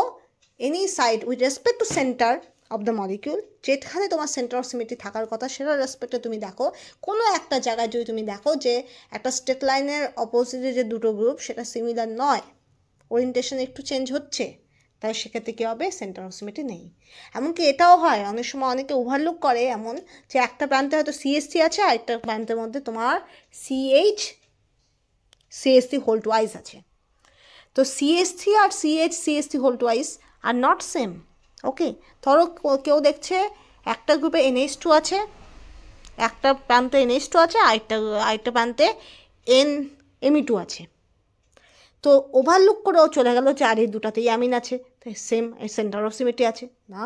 any side with respect to centre of the molecule, যেখানে তোমার সেন্টার অফ সিমেট্রি থাকার কথা সেটার রেসপেক্টে তুমি দেখো, কোনো একটা জায়গায় যদি তুমি দেখো যে একটা স্ট্রেট লাইনের অপোজিটে যে দুটো গ্রুপ সেটা সিমিলার নয়, ওরিয়েন্টেশন একটু চেঞ্জ হচ্ছে, তাই সেক্ষেত্রে কী হবে, সেন্টার অফ সিমেট্রি নেই। এমনকি এটাও হয় অনেক সময়, অনেকে ওভারলুক করে এমন যে একটা প্রান্তে হয়তো সিএসসি আছে আর একটা প্রান্তের মধ্যে তোমার সিএসসি হোল টুয়াইস আছে। তো সিএসসি আর CSC whole twice are not same. Okay, ধরো কেউ দেখছে একটা গ্রুপে NH2 আছে, একটা প্রান্তে NH2 আছে, আরেকটা প্রান্তে Me2 আছে। তো ওভারলুক করেও চলে গেল যে আর এই দুটাতেই অ্যামিন আছে, তাই সেম সেন্টার অফ সিমেট্রি আছে না।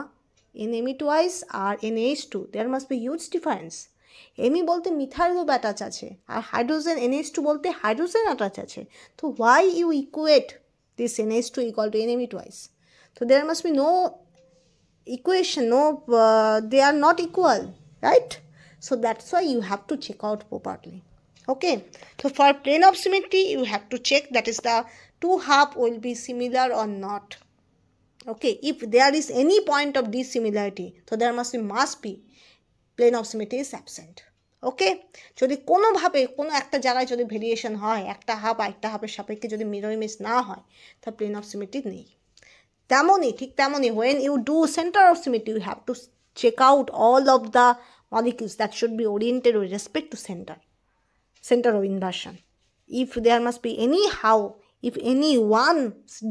in Ame twice আর NH2 there must be huge difference. Ame বলতে মিথাইল গ্রুপ অ্যাটাচ আছে আর হাইড্রোজেন NH2 বলতে হাইড্রোজেন অ্যাটাচ আছে। তো why you equate this NH2 equal to Ame twice? So there must be no equation, no they are not equal, right? So that's why you have to check out properly. Okay, so for plane of symmetry you have to check that is the two half will be similar or not. Okay, if there is any point of dissimilarity, so there must be plane of symmetry is absent. ওকে, যদি কোনোভাবে কোনো একটা জায়গায় যদি variation হয়, একটা half আরেকটা হাফের সাপেক্ষে যদি মিরর ইমেজ না হয়, তা প্লেন অফ সিমেট্রি নেই। তেমনই ঠিক তেমনই when you do center of symmetry you have to check out all of the molecules that should be oriented with respect to center of inversion. If there must be anyhow, if any one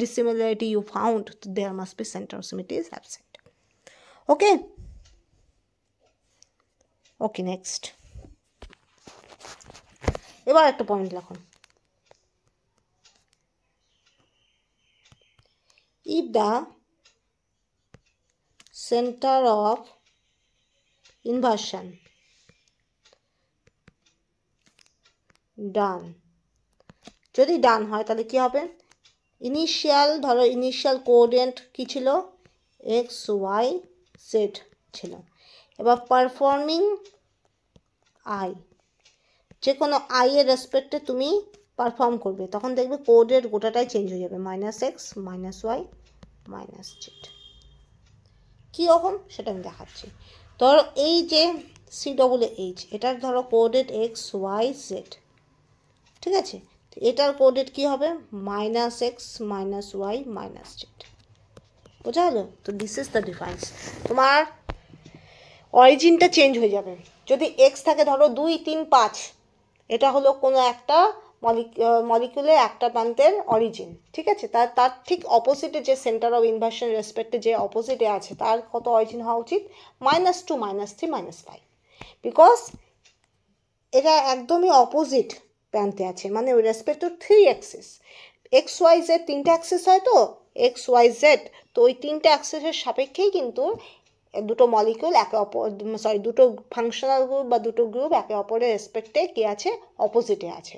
dissimilarity you found, there must be center of symmetry is absent. Okay, okay, next. এবার একটা point লিখুন, if the center of inversion ডান, যদি ডান হয় তাহলে কি হবে, initial ধরো initial coordinate কি ছিল, এক্স ওয়াই জেড ছিল। এবার পারফর্মিং আই, যে কোনো আই এর রেসপেক্টে তুমি পারফর্ম করবে, তখন দেখবে কোঅর্ডিনেট গোটাটাই চেঞ্জ হয়ে যাবে, minus X minus Y minus Z. কীরকম সেটা আমি দেখাচ্ছি। ধরো এই যে সি ডবল এইচ, এটার ধরো কোঅর্ডিনেট এক্স ওয়াই জেড, ঠিক আছে, এটার কোঅর্ডিনেট কী হবে, minus X minus Y minus Z. বোঝা গেল? তো দিস ইজ দ্য ডিফারেন্স। তোমার অরিজিনটা চেঞ্জ হয়ে যাবে। যদি এক্স থাকে ধরো 2, 3, 5, এটা হলো কোনো একটা মলিকিউলের একটা প্রান্তের অরিজিন, ঠিক আছে, তার ঠিক অপোজিটে যে সেন্টার অফ ইনভার্সন রেসপেক্টে যে অপোজিটে আছে তার কত অরিজিন হওয়া উচিত, -2, -3, -5, বিকজ এটা একদমই অপোজিট প্রান্তে আছে, মানে ওই respect to 3 axis. X Y Z 3টে অ্যাক্সিস হয়, তো এক্স ওয়াই জেড, তো ওই 3টে অ্যাক্সিসের সাপেক্ষেই কিন্তু দুটো মলিকিউল দুটো ফাংশনাল গ্রুপ বা দুটো গ্রুপ একে অপরের রেসপেক্টে কি আছে, অপোজিটে আছে।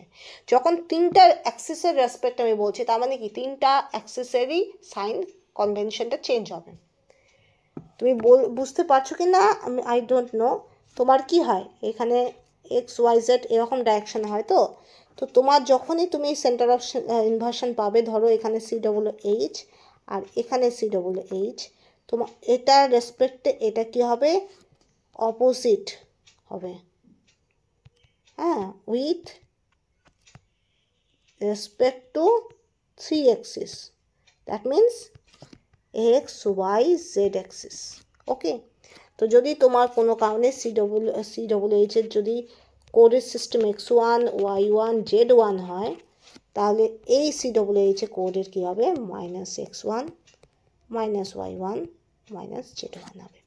যখন 3টা অ্যাক্সিসের রেসপেক্ট আমি বলছি, তার মানে কি 3টা অ্যাক্সিসেরই সাইন কনভেনশনটা চেঞ্জ হবে। তুমি বুঝতে পারছো কি না আমি আই ডোন্ট নো। তোমার কি হয়, এখানে এক্স ওয়াই জেড এরকম ডাইরেকশানে হয়, তো তোমার যখনই তুমি সেন্টার অফ ইনভার্সন পাবে, ধরো এখানে সি ডবল এইচ আর এখানে সি ডবল এইচ, তোমার এটার রেসপেক্টে এটা কি হবে, অপোজিট হবে, হ্যাঁ, with respect to 3 axis, that means X Y Z axis. Okay, তো যদি তোমার কোনো কারণে সি ডবল এইচের যদি কোডের সিস্টেম x1 y1 z1 হয়, তাহলে এই সি ডবল এইচের কোডের কী হবে, -x1 -y1 -z1 হবে।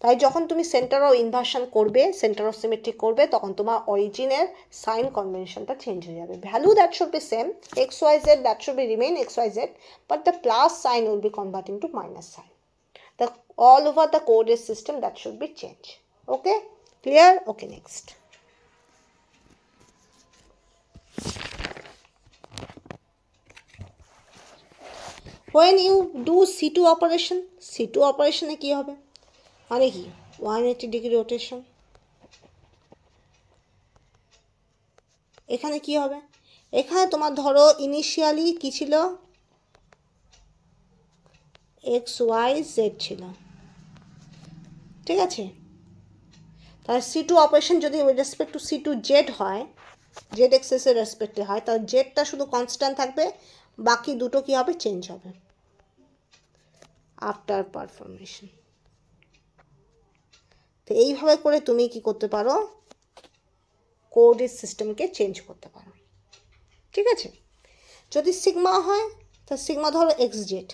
তাই যখন তুমি সেন্টার অফ ইনভার্সন করবে, সেন্টার অফ সিমেট্রি করবে, তখন তোমার অরিজিনের সাইন কনভেনশনটা চেঞ্জ হয়ে যাবে। Value that should be same, X Y Z that should be remain X Y Z, but the plus sign will be converting to minus sign. The all over the coordinate system that should be changed. Okay, clear? Okay, next. When you do C2 operation, C2 operation এ কি হবে, মানে কি 180 degree rotation. এখানে কি হবে, এখানে তোমার ধরো ইনিশিয়ালি কি ছিল, এক্স ওয়াই জেড ছিল, ঠিক আছে। তাহলে C2 অপারেশন যদি রেসপেক্ট টু C2 জেড হয়, জেড এক্সেসের রেসপেক্টে হয়, তাহলে জেডটা শুধু কনস্ট্যান্ট থাকবে, বাকি দুটো কি হবে, চেঞ্জ হবে আফটার পারফরমেশন। তো এইভাবে করে তুমি কি করতে পারো, কোঅর্ডিনেট সিস্টেমকে চেঞ্জ করতে পারো, ঠিক আছে। যদি সিগমা হয়, তো সিগমা ধরো এক্স জেড,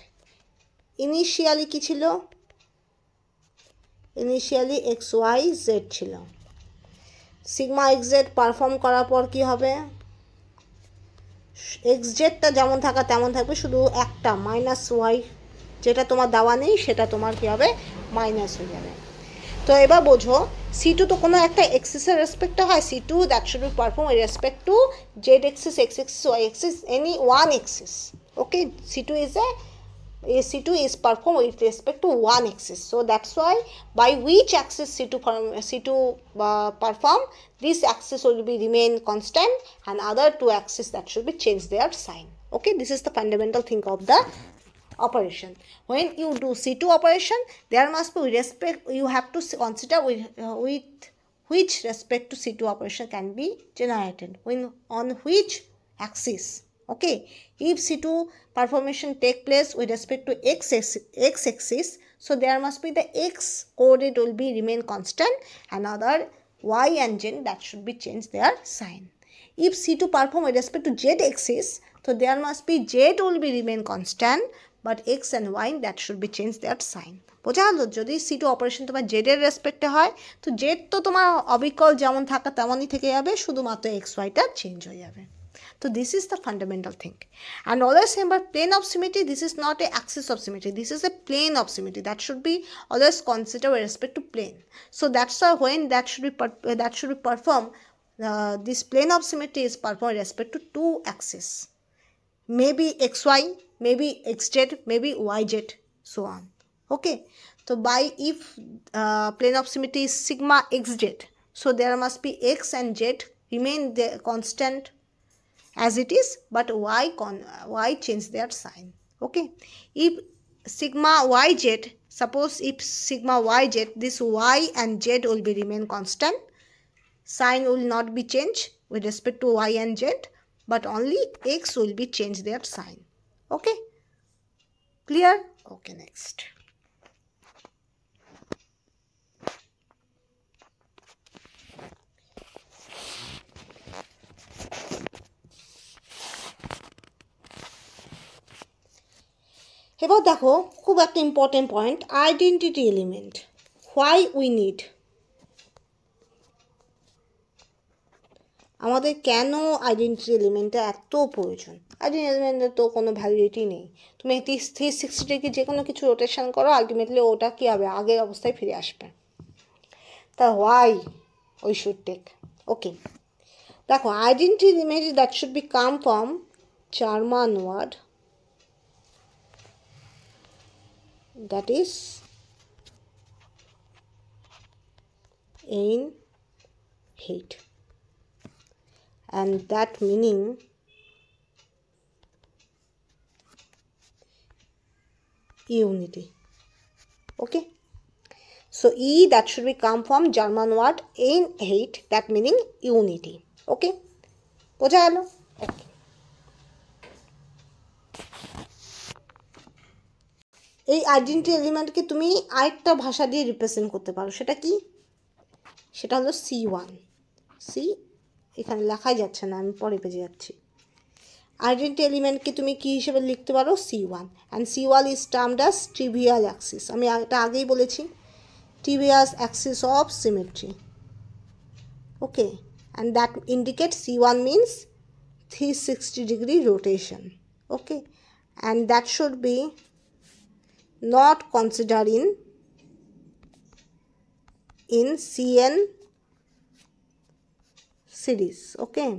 ইনিশিয়ালি কি ছিল, ইনিশিয়ালি এক্স ওয়াই জেড ছিল, সিগমা এক্স জেড পারফর্ম করার পর কি হবে, এক্স জেডটা যেমন থাকা তেমন থাকবে, শুধু একটা মাইনাস ওয়াই যেটা তোমার দেওয়া নেই সেটা তোমার কী হবে, মাইনাস হয়ে যাবে। তো এবার বোঝো C2 তো কোনো একটা এক্সিসের রেসপেক্টে হয়, C2 that should be perform with respect to Z axis, X axis, Y axis, any one axis. Okay, C2 is performed with respect to one axis. So that's why by which axis C2 perform, this axis will be remain constant and other two axes that should be changed their sign. Okay, this is the fundamental thing of the operation. When you do C2 operation, there must be you have to consider with which respect to C2 operation can be generated, on which axis. Okay, if C2 performation take place with respect to x axis, so there must be the x coordinate will be remain constant and other y and z that should be changed their sign. If C2 perform with respect to z axis, so there must be z will be remain constant but x and y that should be changed their sign. বোঝা গেল? যদি C2 operation তোমার z এর রেসপেক্টে হয় তো z তো তোমার অবিকল যেমন থাকা তেমনই থেকে যাবে, শুধুমাত্র x y-টা চেঞ্জ হয়ে যাবে। So this is the fundamental thing. And always remember, plane of symmetry, this is not a axis of symmetry, this is a plane of symmetry that should be always considered with respect to plane. So that's why when that should be performed, this plane of symmetry is performed with respect to two axes, maybe xy, maybe xz, maybe yz, so on. Okay, so by if plane of symmetry is sigma xz, so there must be x and z remain the constant as it is, but y change their sign. Okay, if sigma yz, suppose if sigma yz, this y and z will be remain constant, sign will not be changed with respect to y and z, but only x will be changed their sign. Okay, clear? Okay, next. এবার দেখো খুব একটা important point, identity element, why we need. আমাদের কেন identity এলিমেন্টটা এত প্রয়োজন? Identity এলিমেন্টের তো কোনো ভ্যালিডিটি নেই, তুমি 360 ডিগ্রি যে কোনো কিছু রোটেশন করো, আলটিমেটলি ওটা কী হবে, আগের অবস্থায় ফিরে আসবে। তা why we should take? Okay, দেখো identity element that should be come from German word, that is Einheit, and that meaning unity. Okay, so E that should be come from German word Einheit, that meaning unity. Okay, বোঝা গেল? Okay, এই identity এলিমেন্টকে তুমি আরেকটা ভাষা দিয়ে represent করতে পারো, সেটা কি? সেটা হলো C1। সি এখানে লেখাই যাচ্ছে না, আমি পরে পেজে যাচ্ছি। আইডেন্টিটি এলিমেন্টকে তুমি কি হিসেবে লিখতে পারো? C1, and C1 is termed as trivial Axis. আমি এটা আগেই বলেছি, trivial Axis of symmetry. Okay, and that indicate C1 means 360 degree rotation. Okay, and that should B not considered in CN series. Okay,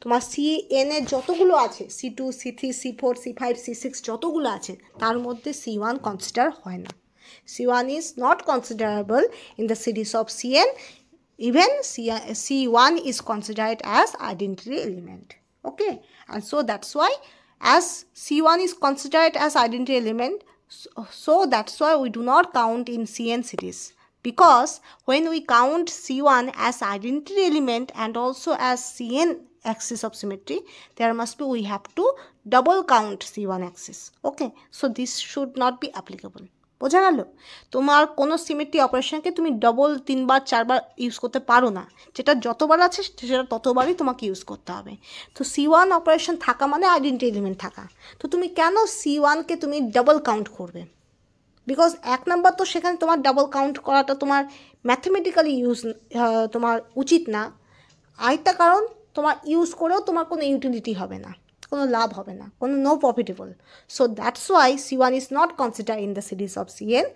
তোমার CN এর যতগুলো আছে, C2, C3, C4, C5, C6 যতগুলো আছে তার মধ্যে C1 কনসিডার হয় না। C1 is not considerable in the series of CN. Even C1 is considered as identity element. Okay, and so that's why as C1 is considered as identity element, so that's why we do not count in CN series, because when we count C1 as identity element and also as CN axis of symmetry, there must be, we have to double count C1 axis. Okay, so this should not be applicable. বোঝা গেল? তোমার কোনো symmetry অপারেশনকে তুমি double 3বার 4বার use করতে পারো না, যেটা যতবার আছে সেটা ততবারই তোমাকে ইউজ করতে হবে। তো C1 অপারেশন থাকা মানে আইডেন্টিটি এলিমেন্ট থাকা। তো তুমি কেন C1কে তুমি ডাবল কাউন্ট করবে? বিকজ 1 নাম্বার তো সেখানে তোমার ডাবল কাউন্ট করাটা তোমার ম্যাথমেটিক্যালি তোমার উচিত না। আরেকটা কারণ, তোমার ইউজ করেও তোমার কোনো ইউটিলিটি হবে না। কোনো লাভ হবে না, কোনো no profitable. So that's why C1 is not considered in the series of Cn.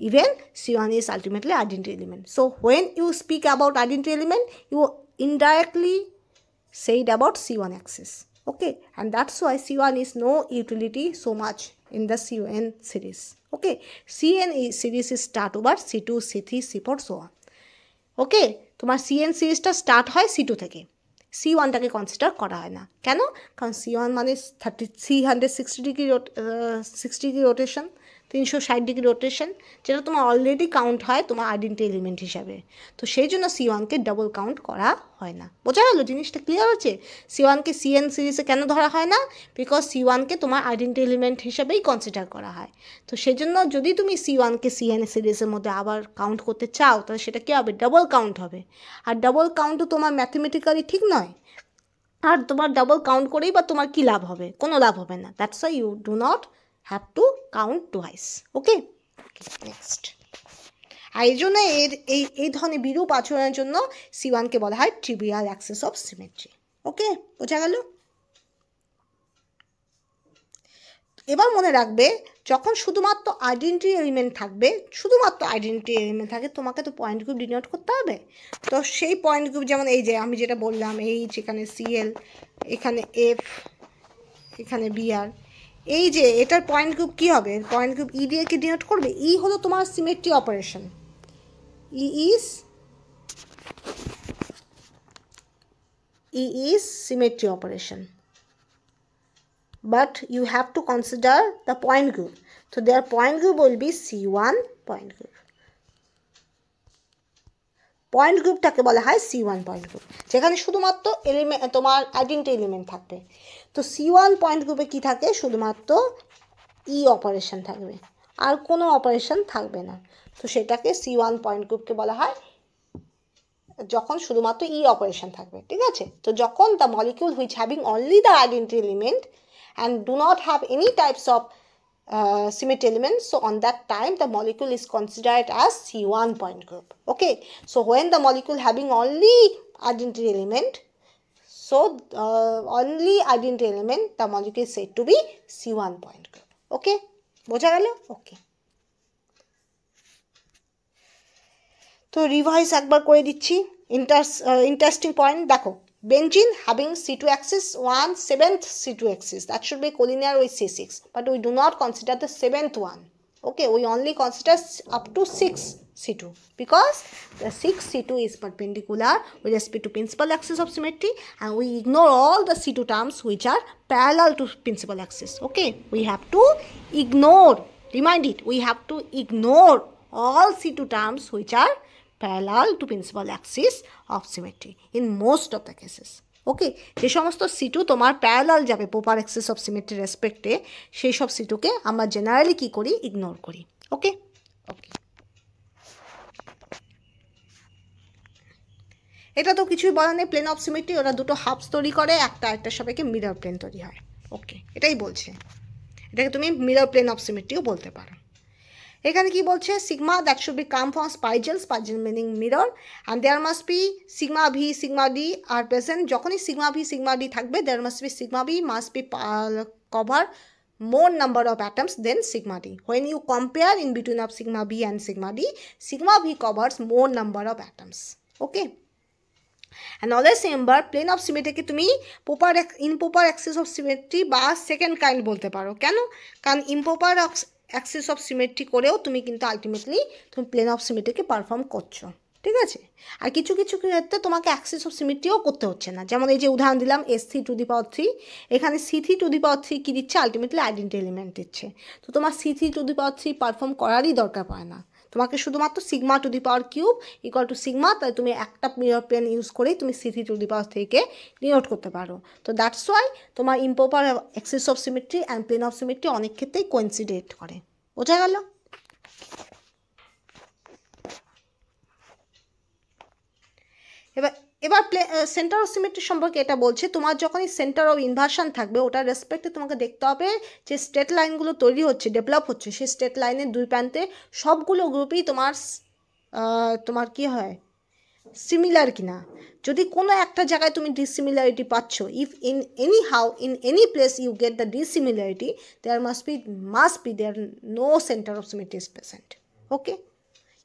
Even C1 is ultimately identity element. So when you speak about identity element, you indirectly said about C1 axis. Okay, and that's why C1 is no utility so much in the Cn series. Okay, Cn series is start over C2, C3, C4 so on. ওকে, তোমার Cn সিরিজটা start হয় C2 থেকে, C1টাকে consider করা হয় না। কেন? কারণ C1 মানে 360 degree 60 degree rotation, 360 degree rotation, যেটা তোমার অলরেডি কাউন্ট হয় তোমার আইডেন্টিটি এলিমেন্ট হিসাবে। তো সেই জন্য C1কে ডাবল কাউন্ট করা হয় না। বোঝা গেল? জিনিসটা ক্লিয়ার হচ্ছে? C1কে Cn সিরিজে কেন ধরা হয় না? বিকজ C1কে তোমার আইডেন্টিটি এলিমেন্ট হিসাবেই কনসিডার করা হয়। তো সেই জন্য যদি তুমি C1কে Cn সিরিজের মধ্যে আবার কাউন্ট করতে চাও, তাহলে সেটা কী হবে? ডাবল কাউন্ট হবে। আর ডাবল কাউন্টও তোমার ম্যাথমেটিক্যালি ঠিক নয়। আর তোমার ডাবল কাউন্ট করেই বা তোমার কী লাভ হবে? কোনো লাভ হবে না। That's why you do not have to count twice. Okay, next. আর এই জন্য এই ধরনের বিরূপ আচরণের জন্য C1কে বলা হয় ট্রিভিয়াল অ্যাক্সেস অফ সিমেট্রি। ওকে, বোঝা গেল? এবার মনে রাখবে, যখন শুধুমাত্র আইডেন্টিটি এলিমেন্ট থাকবে, শুধুমাত্র আইডেন্টিটি এলিমেন্ট থাকে, তোমাকে তো পয়েন্ট গ্রুপ ডিনোট করতে হবে। তো সেই পয়েন্ট গ্রুপ যেমন এই যে আমি যেটা বললাম, এই যেখানে Cl, এখানে F, এখানে Br, এই যে এটার পয়েন্ট গ্রুপ কী হবে? পয়েন্ট গ্রুপ ই দিয়ে কি ডিনোট করবে? ই হলো তোমার symmetry operation. E is symmetry operation, but you have to consider the point group. So their point group will be C1 point group. Point গ্রুপটাকে বলা হয় C1 পয়েন্ট গ্রুপ, যেখানে শুধুমাত্র এলিমেন্ট তোমার আইডেন্টিটি এলিমেন্ট থাকবে। তো C1 পয়েন্ট গ্রুপে কি থাকে? শুধুমাত্র ই অপারেশন থাকবে, আর কোনো অপারেশন থাকবে না। তো সেটাকে C1 পয়েন্ট গ্রুপকে বলা হয় যখন শুধুমাত্র ই অপারেশন থাকবে। ঠিক আছে? তো যখন the molecule which having only the identity element and do not have any types of symmetry elements, so on that time the molecule is considered as C1 point group. Okay, so when the molecule having only identity element, so only identity element, the molecule is said to be C1 point group. Okay, বোঝা গেল? Okay, তো revise একবার করে দিচ্ছি। Interesting point দেখো, benzene having C2 axis, 1/7 C2 axis, that should be collinear with C6, but we do not consider the 7th one. Okay, we only consider up to 6 C2 because the 6 C2 is perpendicular with respect to principal axis of symmetry, and we ignore all the C2 terms which are parallel to principal axis. Okay, we have to ignore, remind it, we have to ignore all C2 terms which are parallel to principal axis of symmetry in most of the cases. ওকে, যে সমস্ত C2 তোমার parallel যাবে proper axis of symmetry রেসপেক্টে, সেই সব C2কে আমরা generally কী করি? Ignore করি। ওকে, ওকে, এটা তো কিছুই বলার নেই। প্লেন অফ সিমেট্রি, ওরা দুটো হাফস তৈরি করে, একটা একটার সাপেক্ষে মিরর প্লেন তৈরি হয়। ওকে, এটাই বলছে। এটাকে তুমি মিরর প্লেন অফ সিমেট্রিও বলতে পারো। এখানে কি বলছে? Sigma that should be come from spiegel, spiegel meaning mirror, and there must be sigma V sigma D are present. যখনই সিগমা ভি সিগমা ডি থাকবে, there must be sigma V must be cover more number of atoms than sigma d. When you compare in between of sigma b and sigma v covers more number of atoms. Okay, and always remember plane of symmetry কে তুমি improper axis of symmetry বা second kind বলতে পারো। কেন? কারণ improper Axis of symmetry করেও তুমি কিন্তু ultimately তুমি প্লেন অফ সিমেট্রিকে পারফর্ম করছো। ঠিক আছে? আর কিছু কিছু ক্ষেত্রে তোমাকে অ্যাক্সিস অফ সিমেট্রিও করতে হচ্ছে না। যেমন এই যে উদাহরণ দিলাম S3⁻3, এখানে C3⁻3 কী দিচ্ছে? আলটিমেটলি আইডেন্টিটি এলিমেন্ট দিচ্ছে। তো তোমার C3⁻3 পারফর্ম করারই দরকার পড়ে না, তোমাকে শুধুমাত্র σ⁻³ ইকুয়াল টু সিগমা, তাই তুমি একটা মিরর প্লেন ইউজ করেই তুমি C3⁻3কে ডিনোট করতে পারো। তো দ্যাটস ওয়াই তোমার improper axis of symmetry and plane of symmetry অনেক ক্ষেত্রেই কোইন্সিডেন্ট করে। বোঝা গেল? এবার সেন্টার অফ সিমেট্রি সম্পর্কে এটা বলছে, তোমার যখনই সেন্টার অফ ইনভার্সন থাকবে, ওটার রেসপেক্টে তোমাকে দেখতে হবে যে স্ট্রেট লাইনগুলো তৈরি হচ্ছে, ডেভেলপ হচ্ছে, সেই স্ট্রেট লাইনের দুই প্রান্তে সবগুলো গ্রুপই তোমার কি হয়? সিমিলার কিনা। যদি কোনো একটা জায়গায় তুমি ডিসিমিলারিটি পাচ্ছ, if in anyhow in any place you get the dissimilarity, there must be there no center of symmetry is present. Okay,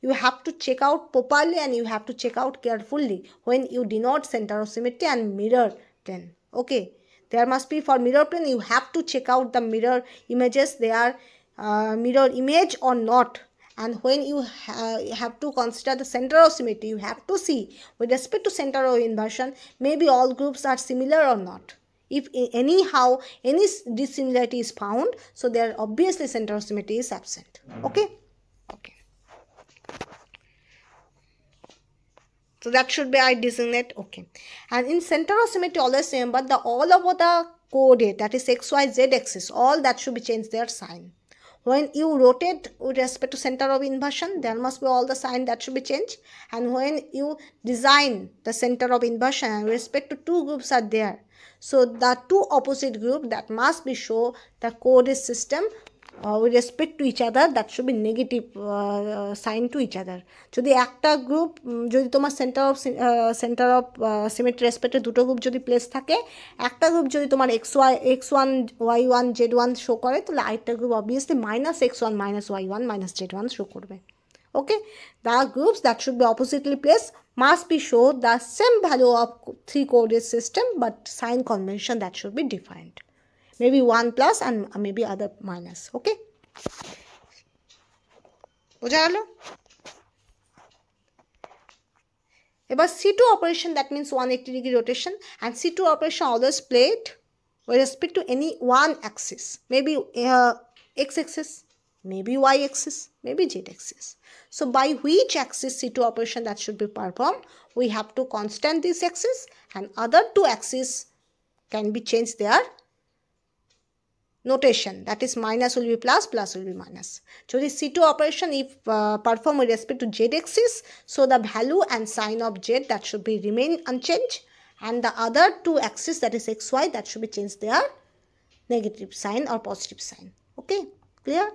you have to check out properly and you have to check out carefully when you denote center of symmetry and mirror plane. Okay, there must be, for mirror plane you have to check out the mirror images, they are mirror image or not. And when you have to consider the center of symmetry, you have to see with respect to center of inversion, maybe all groups are similar or not. If anyhow any dissimilarity is found, so there obviously center of symmetry is absent. Okay. So that should be I designate. Okay. And in center of symmetry, always remember the all over the coordinate, that is x, y, z axis, all that should be changed their sign. When you rotate with respect to center of inversion, there must be all the sign that should be changed. And when you design the center of inversion and with respect to two groups are there, so the two opposite group that must be show the coordinate system with respect to each other, that should be negative sign to each other. যদি একটা group, যদি তোমার centre of symmetry রেসপেক্টে দুটো group যদি place থাকে, একটা group যদি তোমার x1 y1 z1 শো করে, তাহলে আরেকটা group obviously -x1 -y1 -z1 show করবে। ওকে, the groups that should be oppositely placed must be show the same value of three coordinate system, but sign convention that should be defined. Maybe one plus and maybe other minus. Okay, বোঝা গেল? এবার C2 operation, that means 180 degree rotation, and C2 operation always played with respect to any one axis, maybe x axis, maybe y axis, maybe z axis. So by which axis C2 operation that should be performed, we have to constant this axis, and other two axes can be changed their notation, that is minus will be plus, plus will be minus. So the C2 operation if performed with respect to z axis, so the value and sign of z that should be remain unchanged, and the other two axes, that is x, y, that should be changed their negative sign or positive sign. Okay, clear?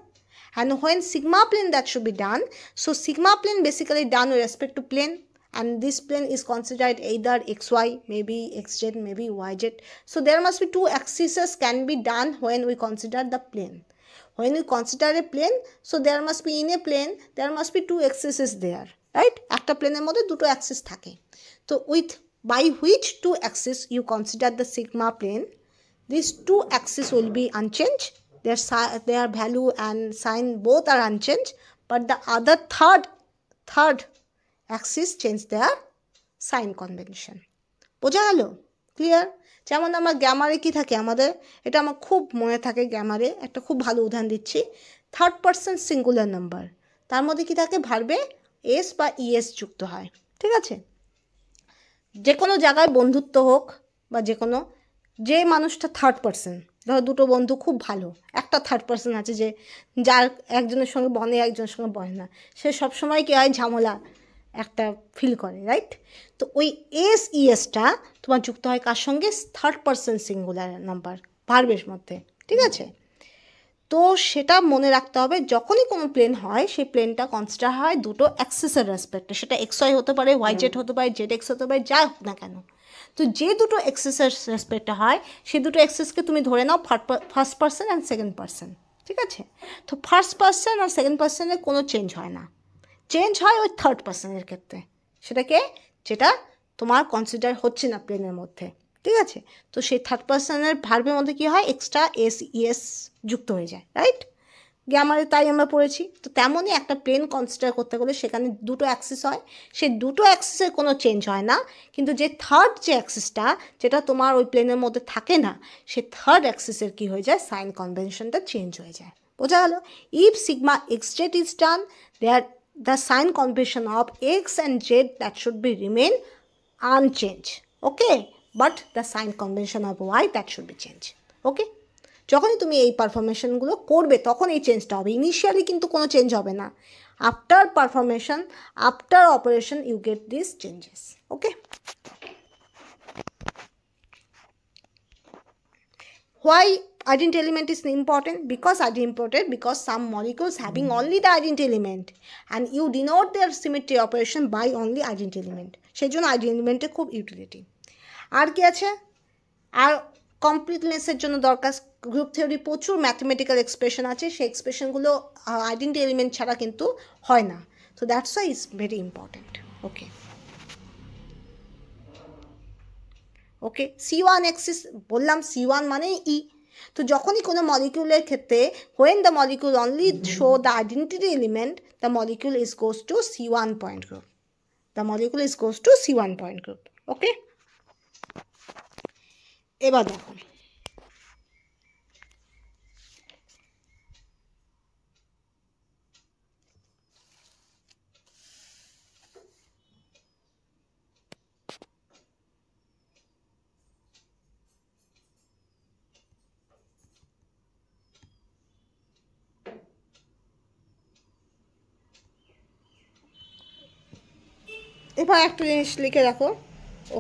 And when sigma plane that should be done, so sigma plane basically done with respect to plane, and this plane is considered either xy, maybe xz, maybe yz. So there must be two axes can be done when we consider the plane. When we consider a plane, so there must be in a plane, there must be two axes there, right? একটা প্লেনের মধ্যে দুটো axis থাকে। তো with by which two axes you consider the sigma plane, these two axes will be unchanged, their value and sign both are unchanged, but the other third axis change their sign convention. বোঝা গেল? Clear? যেমন আমার গ্যামারে কি থাকে, আমাদের এটা আমার খুব মনে থাকে, গ্যামারে একটা খুব ভালো উদাহরণ দিচ্ছি, থার্ড পারসন সিঙ্গুলার নাম্বার, তার মধ্যে কি থাকে, ভার্বে এস বা ইএস যুক্ত হয়। ঠিক আছে, যে কোনো জায়গায় বন্ধুত্ব হোক বা যে মানুষটা থার্ড পারসন, ধরো দুটো বন্ধু খুব ভালো, একটা থার্ড পারসন আছে যে যার একজনের সঙ্গে বনে একজনের সঙ্গে বনে না, সে সবসময় কি হয়, ঝামেলা একটা ফিল করে, রাইট? তো ওই এস ইএসটা তোমার যুক্ত হয় কার সঙ্গে, থার্ড পারসন সিঙ্গুলার নাম্বার ভার্বের মধ্যে। ঠিক আছে, তো সেটা মনে রাখতে হবে, যখনই কোনো প্লেন হয় সেই প্লেনটা কনসিডার হয় দুটো অ্যাক্সিসের রেসপেক্টে, সেটা এক্স ওয়াই হতে পারে, ওয়াই জেড হতে পারে, জেড এক্স হতে পারে, যা হোক না কেন। তো যে দুটো অ্যাক্সিসের রেসপেক্টে হয় সেই দুটো অ্যাক্সিসকে তুমি ধরে নাও first person and second person. ঠিক আছে, তো ফার্স্ট পারসন আর সেকেন্ড পারসনের কোনো চেঞ্জ হয় না, চেঞ্জ হয় ওই থার্ড পারসনের ক্ষেত্রে, সেটাকে যেটা তোমার কনসিডার হচ্ছে না প্লেনের মধ্যে। ঠিক আছে, তো সেই থার্ড পারসনের ভার্বের মধ্যে কী হয়, এক্সট্রা এস ইএস যুক্ত হয়ে যায়, রাইট? গ্রামারে তাই আমরা পড়েছি। তো তেমনই একটা প্লেন কনসিডার করতে গেলে সেখানে দুটো অ্যাক্সিস হয়, সেই দুটো অ্যাক্সিসের কোনো চেঞ্জ হয় না, কিন্তু যে থার্ড যে অ্যাক্সিসটা যেটা তোমার ওই প্লেনের মধ্যে থাকে না, সেই থার্ড অ্যাক্সিসের কী হয়ে যায়, সাইন কনভেনশনটা চেঞ্জ হয়ে যায়। বোঝা গেল? If sigma X Z is done, the sign convention of x and z that should be remain unchanged. Okay, but the sign convention of y that should be changed. Okay, যখনই তুমি এই পারফরমেশনগুলো করবে তখন এই চেঞ্জটা হবে, ইনিশিয়ালি কিন্তু কোনো চেঞ্জ হবে না, after performation, after operation you get this changes. Okay, why identity element is important? Because some molecules having only the identity element, and you denote their symmetry operation by only identity element. সেই জন্য ID এলিমেন্টের খুব utility. আর কি আছে, আর কমপ্লিটনেসের জন্য দরকার, group theory প্রচুর mathematical expression আছে, সেই এক্সপ্রেশনগুলো আইডেন্টি এলিমেন্ট ছাড়া কিন্তু হয় না। So that's Y is very important. Okay okay, C1 axis বললাম, C1 মানে ই। তো যখনই কোনো মলিকিউলের ক্ষেত্রে when the molecule only show the identity element, the molecule is goes to C1 point group. The molecule is goes to C1 point group. ওকে, এবার দেখো এবার একটা জিনিস লিখে রাখো। ও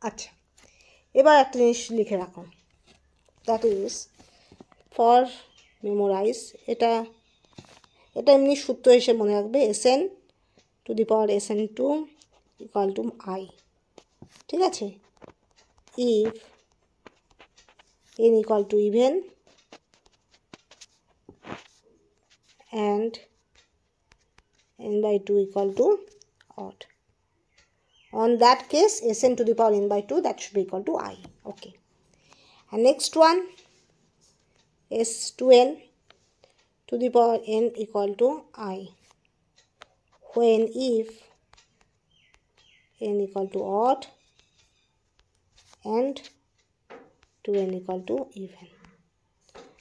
আচ্ছা, এবার একটা জিনিস লিখে রাখো, দ্যাট ইজ ফর মেমোরাইজ। এটা এমনি সূত্র হিসেবে মনে রাখবে, Sn two the power Sn2 equal to I। ঠিক আছে, if n equal to even and n by 2 equal to odd. On that case, Sn to the power n by 2, that should be equal to I. Okay. And next one, S2n to the power n equal to I. When if n equal to odd and 2n equal to even.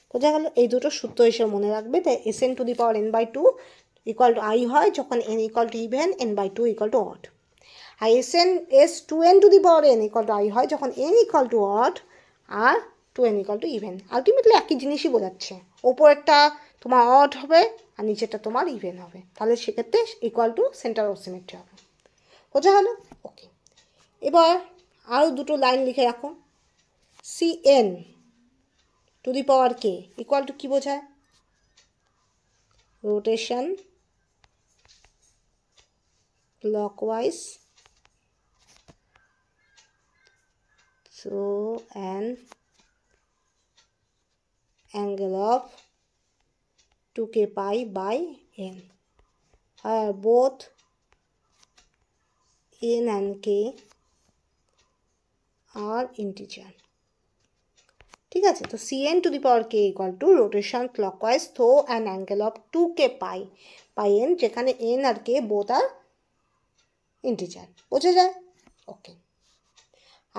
তো দেখা গেল এই দুটো সূত্র হিসেবে মনে রাখবে। তাই Sn to the power n by 2 equal to I হয় যখন n equal to even, n by 2 equal to odd। R S2n to the power n equal to I হয় যখন n equal to odd আর 2n equal to even। Ultimately একই জিনিসই বোঝাচ্ছে, ওপরেরটা তোমার odd হবে আর নিচেরটা তোমার ইভেন হবে, তাহলে সেক্ষেত্রে equal to centre of symmetry হবে। বোঝা গেল? ওকে, এবার আরও দুটো লাইন লিখে রাখো। Cn to the power k equal to কী বোঝায়? Rotation clockwise through an angle of 2k pi by n, where both n and k are integer। ঠিক আছে, তো Cn to the power k equal to rotation clockwise through an angle of 2k pi by n, যেখানে n R k both are integer। বোঝা যায়? ওকে,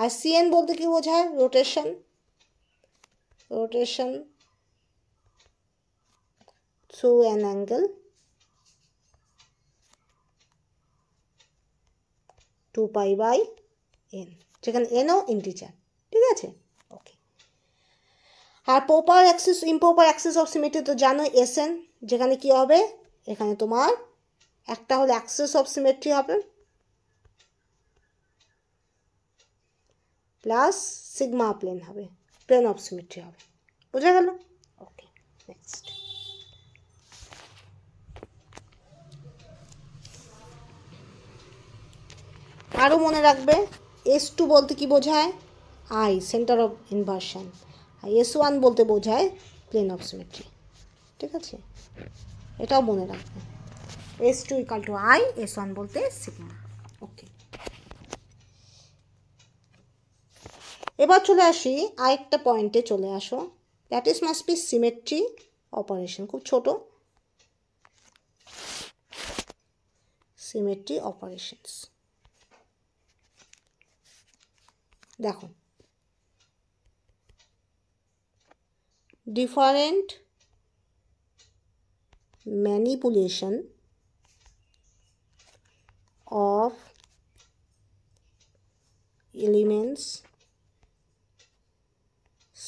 আর Cn বলতে কি বোঝায়? Rotation through an angle 2 pi by n, যেখানে nও integer. ঠিক আছে, okay. আর proper axis improper axis of symmetry তো জানো, Sn, যেখানে কি হবে, এখানে তোমার একটা হলে অ্যাক্সিস অফ সিমেট্রি হবে প্লাস সিগমা প্লেন হবে, প্লেন অফ সিমেট্রি হবে। বোঝা গেল? Okay, next. আরও মনে রাখবে, S2 বলতে কি বোঝায়? I, centre of inversion. আর S1 বলতে বোঝায় প্লেন অফ সিমেট্রি। ঠিক আছে, এটাও মনে রাখবে, S2 equal to I, S1 বলতে সিগমা। ওকে, এবার চলে আসি আরেকটা পয়েন্টে চলে আসো, that is must B symmetry operation. খুব ছোট, সিমেট্রি অপারেশনস। দেখো, different manipulation of elements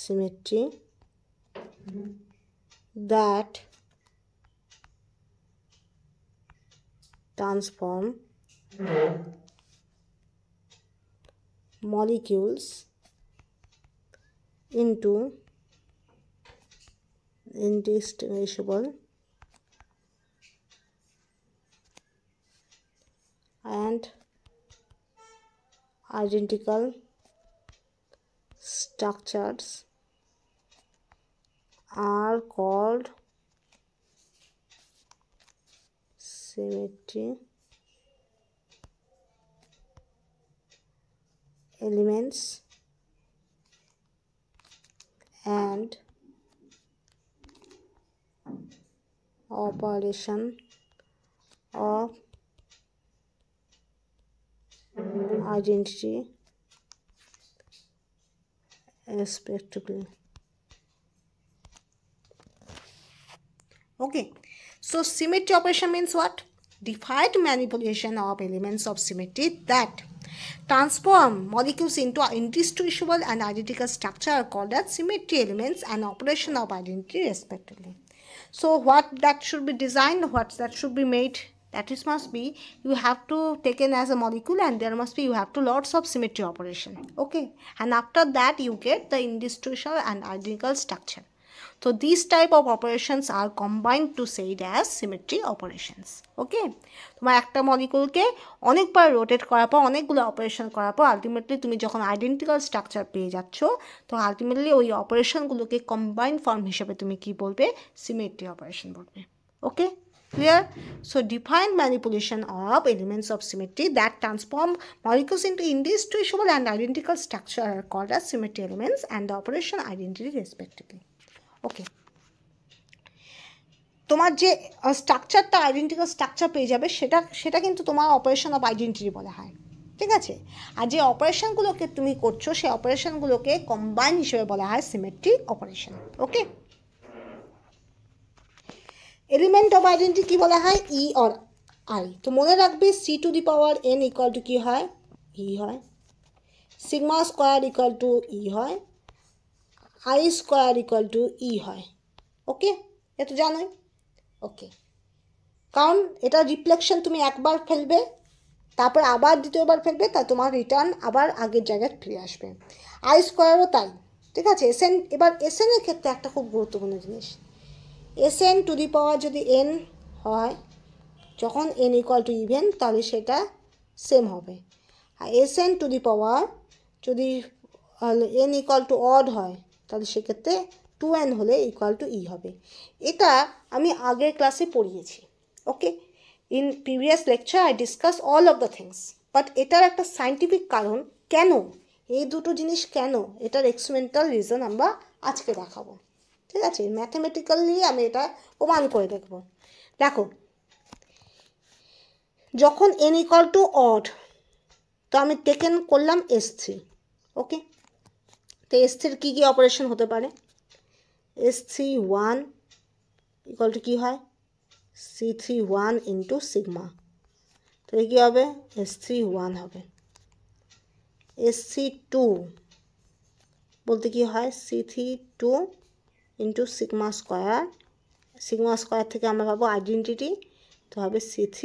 symmetry that transform molecules into indistinguishable and identical structures are called symmetry elements and operation of identity respectively. Okay, so symmetry operation means what? Defined manipulation of elements of symmetry that transform molecules into indistinguishable and identical structure are called as symmetry elements and operation of identity respectively. So what that should be designed, what that should be made, that is must be you have to taken as a molecule and there must be you have to lots of symmetry operation. Okay, and after that you get the indistinguishable and identical structure. So these type of operations are combined to say it as symmetry operations. Okay, তোমার একটা মলিকুলকে অনেকবার rotate করার পর অনেকগুলো operation করার পর ultimately তুমি যখন আইডেন্টিক্যাল স্ট্রাকচার পেয়ে যাচ্ছ তো আলটিমেটলি ওই অপারেশনগুলোকে কম্বাইন্ড ফর্ম হিসেবে তুমি কি বলবে? সিমেট্রি অপারেশন বলবে। ওকে, clear? So defined manipulation of elements of symmetry that transform molecules into indistinguishable and identical structure are called as symmetry elements and the operation identity respectively. ওকে, তোমার যে স্ট্রাকচারটা identical structure পেয়ে যাবে সেটা কিন্তু তোমার অপারেশন অফ আইডেন্টিটি বলা হয়, ঠিক আছে? আর যে অপারেশনগুলোকে তুমি করছো সেই অপারেশনগুলোকে কম্বাইন হিসেবে বলা হয় symmetry operation. Okay, element of identity কি বলা হয়? E or I. তো মনে রাখবে C to the power N equal to কী হয়? ই হয়। Sigma square equal to E হয়। I square equal to E হয়। ওকে, এ তো জানোই। ওকে, কারণ এটা রিফ্লেকশন তুমি একবার ফেলবে তারপর আবার দ্বিতীয়বার ফেলবে তা তোমার রিটার্ন আবার আগের জায়গায় ফিরে আসবে। আই স্কোয়ারও তাই, ঠিক আছে? এসএন, এবার এসএনের ক্ষেত্রে একটা খুব গুরুত্বপূর্ণ জিনিস, এসএন টু দি পাওয়ার যদি এন হয় যখন এন ইকুয়াল টু ইভেন তাহলে সেটা সেম হবে। আর এসএন টু দি পাওয়ার যদি এন ইকুয়াল টু অড হয় তাহলে সেক্ষেত্রে 2n হলে ইকুয়াল টু ই হবে। এটা আমি আগের ক্লাসে পড়িয়েছি। Okay, in previous lecture I discuss all of the things, but এটার একটা সায়েন্টিফিক কারণ, কেন এই দুটো জিনিস কেন, এটার এক্সপেরিমেন্টাল রিজন আমরা আজকে দেখাবো, ঠিক আছে? ম্যাথমেটিক্যালি আমি এটা প্রমাণ করে দেখব। দেখো, যখন এন ইকুয়াল টু অড তো আমি টেকেন করলাম S3। ওকে, তো S3 কী কী অপারেশন হতে পারে? S3 1 ইকুয়াল টু কী হয়? C3 1 ইন্টু সিগমা, তাহলে কী হবে? S3 1 হবে। S3 2 বলতে কী হয়? C3 2 into sigma square, sigma square থেকে আমরা পাবো আইডেন্টিটি, তো হবে C3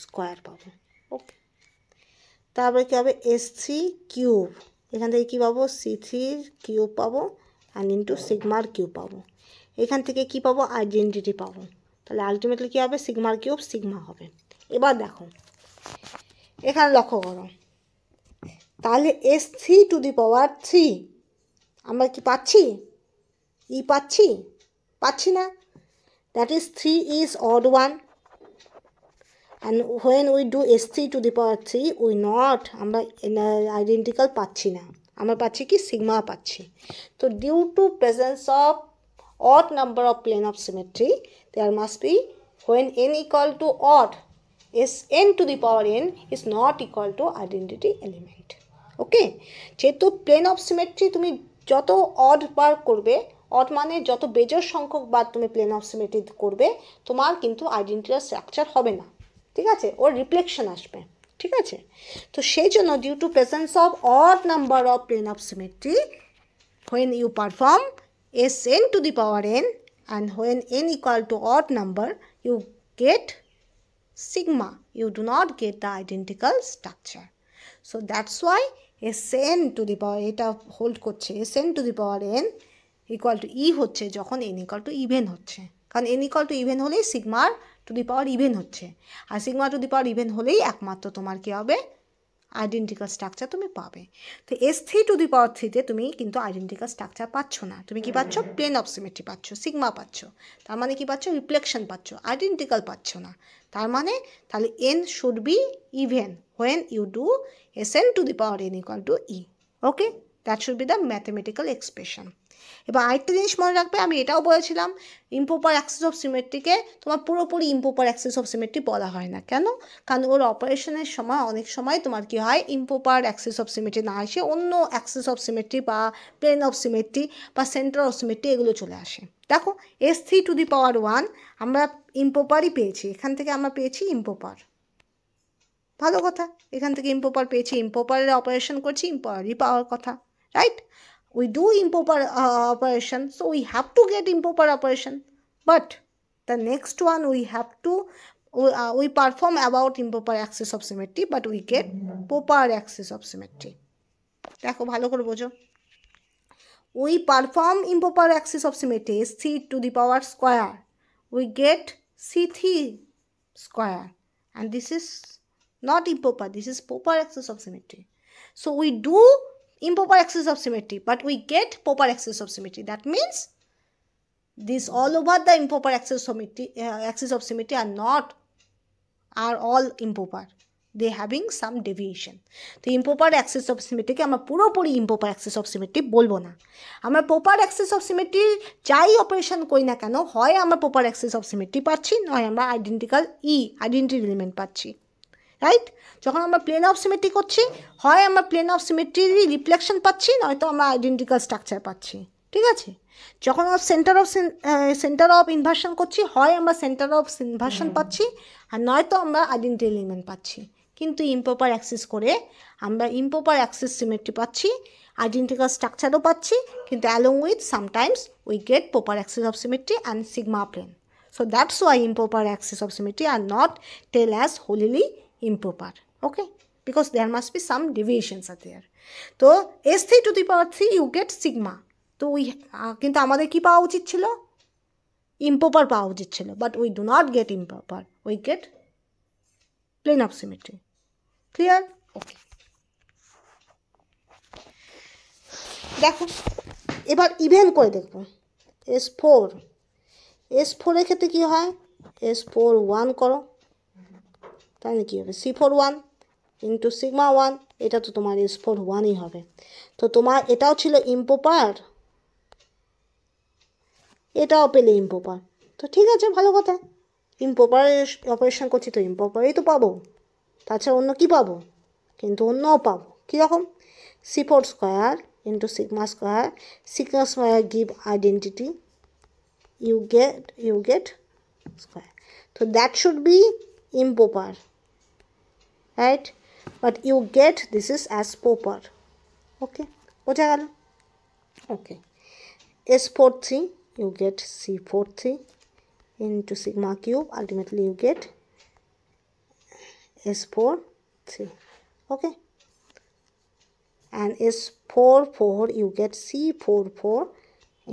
স্কোয়ার পাবো। ওকে, তারপরে কী হবে? S3 কিউব, এখান থেকে কী পাবো? C3 কিউব পাবো অ্যান্ড ইন্টু সিগমার কিউব পাবো। এখান থেকে কী পাবো? আইডেন্টিটি পাবো। তাহলে আলটিমেটলি কী হবে? সিগমার কিউব সিগমা হবে। এবার দেখো এখানে লক্ষ্য করো, তাহলে S3 টু দি পাওয়ার 3 আমরা কি পাচ্ছি? ই পাচ্ছি? পাচ্ছি না। That is 3 is odd 1 and when we do S3 to the power 3 we not আমরা আইডেন্টিক্যাল পাচ্ছি না, আমরা পাচ্ছি কি? সিগমা পাচ্ছি। তো due to presence of odd number of plane of symmetry there must be, when n equal to odd, Sn to the power n is not equal to identity element. ওকে, যেহেতু plane of symmetry তুমি যত odd বার করবে, odd মানে যত বেজোড় সংখ্যক বার তুমি plane of symmetry করবে তোমার কিন্তু আইডেন্টিটাল স্ট্রাকচার হবে না, ঠিক আছে? ওর রিফ্লেকশন আসবে, ঠিক আছে? তো সেই জন্য due to presence of odd number of plane of symmetry when you perform Sn to the power n, and when n equal to odd number, you get sigma. You do not get the identical structure. So that's why Sn to the power, এটা hold করছে, Sn to the power n equal to e হচ্ছে যখন n equal to even হচ্ছে, কারণ n equal to even হলেই sigma to the power even হচ্ছে, আর sigma to the power even হলেই একমাত্র তোমার কি হবে, আইডেন্টিক্যাল স্ট্রাকচার তুমি পাবে। তো S3 টু দি পাওয়ার 3তে তুমি কিন্তু আইডেন্টিক্যাল স্ট্রাকচার পাচ্ছ না, তুমি কি পাচ্ছ, প্লেন অফ সিমেট্রি পাচ্ছ, সিগমা পাচ্ছ, তার মানে কি পাচ্ছ, রিফ্লেকশন পাচ্ছ, আইডেন্টিক্যাল পাচ্ছ না। তার মানে তাহলে n should be even when you do Sn to the power n equal to e. Okay, that should B the mathematical expression. এবার আরেকটা জিনিস মনে রাখবে, আমি এটাও বলেছিলাম ইম্প্রপার অ্যাক্সিস অফ সিমেট্রিকে তোমার পুরোপুরি ইম্প্রপার অ্যাক্সিস অফ সিমেট্রি বলা হয় না। কেন? কারণ ওর অপারেশনের সময় অনেক সময় তোমার কি হয়, ইম্প্রপার অ্যাক্সিস অফ সিমেট্রি না এসে অন্য অ্যাক্সিস অফ সিমেট্রি বা প্লেন অফ সিমেট্রি বা সেন্টার অফ সিমেট্রি এগুলো চলে আসে। দেখো S3 টু দি পাওয়ার 1 আমরা ইম্প্রপারই পেয়েছি, এখান থেকে আমরা পেয়েছি ইম্প্রপার, ভালো কথা, এখান থেকে ইম্প্রপার পেয়েছি, ইম্প্রপারের অপারেশন করছি, ইম্প্রপারই পাওয়ার কথা, right? We do improper operation, so we have to get improper operation, but the next one we have to we perform about improper axis of symmetry, but we get proper axis of symmetry. দেখো ভালো করে বোঝো, we perform improper axis of symmetry C to the power square, we get C3 square, and this is not improper, this is proper axis of symmetry. So we do improper axis of symmetry, but we get proper axis of symmetry. That means this all over the improper axis of symmetry are all improper. They having some deviation. তো improper axis of symmetry কে আমরা পুরোপুরি improper axis of symmetry বলবো না। আমরা proper axis of symmetry যাই operation করি না কেন, হয় আমরা proper axis of symmetry পাচ্ছি, নয় আমরা আইডেন্টিটি এলিমেন্ট পাচ্ছি, রাইট? যখন আমরা প্লেন অফ সিমেট্রি করছি, হয় আমরা প্লেন অফ সিমেট্রির রিফ্লেকশন পাচ্ছি, নয়তো আমরা আইডেন্টিক্যাল স্ট্রাকচার পাচ্ছি, ঠিক আছে? যখন আমরা সেন্টার অফ ইনভার্সন করছি, হয় আমরা সেন্টার অফ ইনভার্সন পাচ্ছি, আর নয়তো আমরা আইডেন্টিটি এলিমেন্ট পাচ্ছি। কিন্তু ইম্প্রপার অ্যাক্সিস করে আমরা ইম্প্রপার অ্যাক্সিস সিমেট্রি পাচ্ছি, আইডেন্টিক্যাল স্ট্রাকচারও পাচ্ছি, কিন্তু along with sometimes we get proper axis of symmetry and sigma plane. So that's why improper axis of symmetry are not tell as wholly improper, okay, because there must be some deviations are there. So S3 to the power 3 you get sigma. তো we কিন্তু আমাদের কি পাওয়া উচিত ছিল, improper পাওয়া উচিত ছিল, but we do not get improper, we get plane of symmetry. Clear? Okay. দেখো এবার ইভেন করে দেখব S4 এর ক্ষেত্রে কী হয়, S4 1 করো, তাহলে কী হবে, C4 1 ইন্টু সিগমা 1, এটা তো তোমার S4 1ই হবে। তো তোমার এটাও ছিল ইম্প্রপার, এটাও পেলে ইম্প্রপার, তো ঠিক আছে, ভালো কথা, ইম্প্রপার অপারেশন করছি তো ইম্প্রপারই তো পাবো, তাছাড়া অন্য কী পাবো, কিন্তু অন্যও পাবো, কীরকম, C4 square into sigma square, sigma square give identity, you get square, so that should be improper, right? But you get this is as proper, okay, বোঝা গেল? Okay, S4 3 you get C4 3 into sigma cube, ultimately you get S4 3, okay, and S4 4 you get C4 4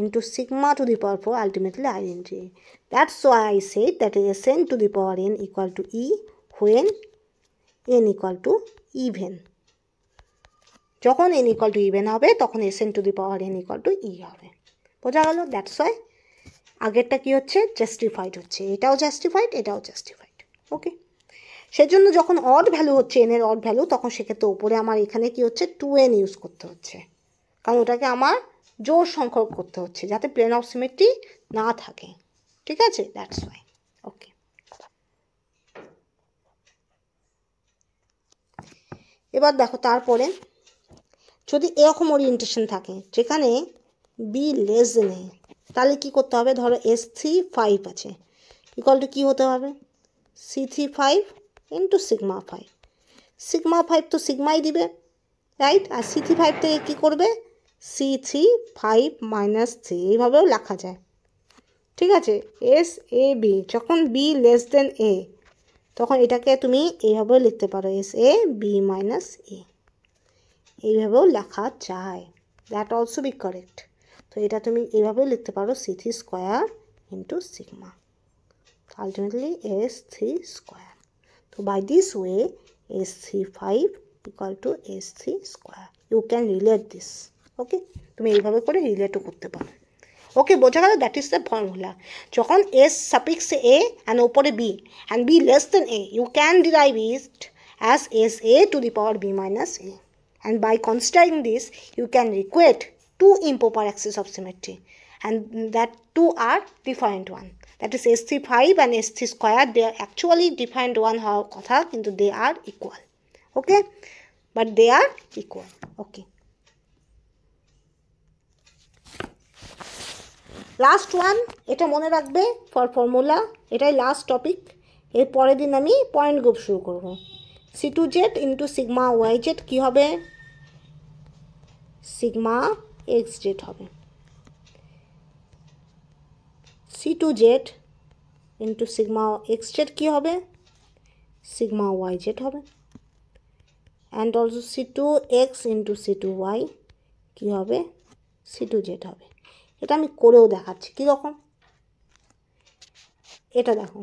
into sigma to the power 4, ultimately identity. That's why I said that Sn to the power n equal to e when n equal to even. যখন n equal to even হবে তখন Sn to the power n equal to e হবে, বোঝা গেল? That's why আগেরটা কি হচ্ছে, justified হচ্ছে, এটাও জাস্টিফাইড, এটাও জাস্টিফাইড, ওকে। সেজন্য যখন অড ভ্যালু হচ্ছে, n এর অড ভ্যালু, তখন সেক্ষেত্রে ওপরে আমার এখানে কি হচ্ছে 2n ইউজ করতে হচ্ছে, কারণ ওটাকে আমার জোর সংখ্যক করতে হচ্ছে যাতে প্লেন অফ সিমেট্রি না থাকে, ঠিক আছে? দ্যাটস ওয়াই, ওকে। এবার দেখো তারপরে যদি এরকম ওরিয়েন্টেশন থাকে যেখানে বি লেস দেন এ, তাহলে কী করতে হবে, ধরো S3 5 আছে, ইকুয়াল টু কী হতে হবে, C3 5 ইন্টু সিগমা 5, সিগমা 5 তো সিগমাই দিবে, রাইট? আর C3 5 থেকে কী করবে, C3 5 minus 3 এইভাবেও লেখা যায়, ঠিক আছে। এস এ বি, যখন বি লেস দেন এ তখন এটাকে তুমি এইভাবেও লিখতে পারো, এস এ বি মাইনাস এ, এইভাবেও লেখা যায়, দ্যাট অলসো বি কারেক্ট। তো এটা তুমি এইভাবেও লিখতে পারো C3 square into sigma, ultimately S3 square. So by this way S3 5 equal to S3 square. You can relate this. Okay, তুমি এইভাবে করে রিলেটও করতে পারো। ওকে, বোঝা গেল? That is the formula. যখন এস সাফিক্স এ অ্যান্ড ওপরে B and B less than A, you can derive it as S A to the power B minus A, and by considering this you can equate two improper axes of symmetry, and that two are different one, that is S3 5 and S3 square, they are actually different one হওয়ার কথা, কিন্তু they are equal, okay, but they are equal, okay. Last one, এটা মনে রাখবে for formula, এটাই last topic. এর পরের দিন আমি পয়েন্ট গ্রুপ শুরু করব। C2z into sigma Y Z কী হবে? সিগমা এক্স জেড হবে। C2z into sigma X Z কী হবে? সিগমা ওয়াই জেড হবে। And also C2x into C2y কী হবে? C2z হবে। এটা আমি করেও দেখাচ্ছি কীরকম। এটা দেখো,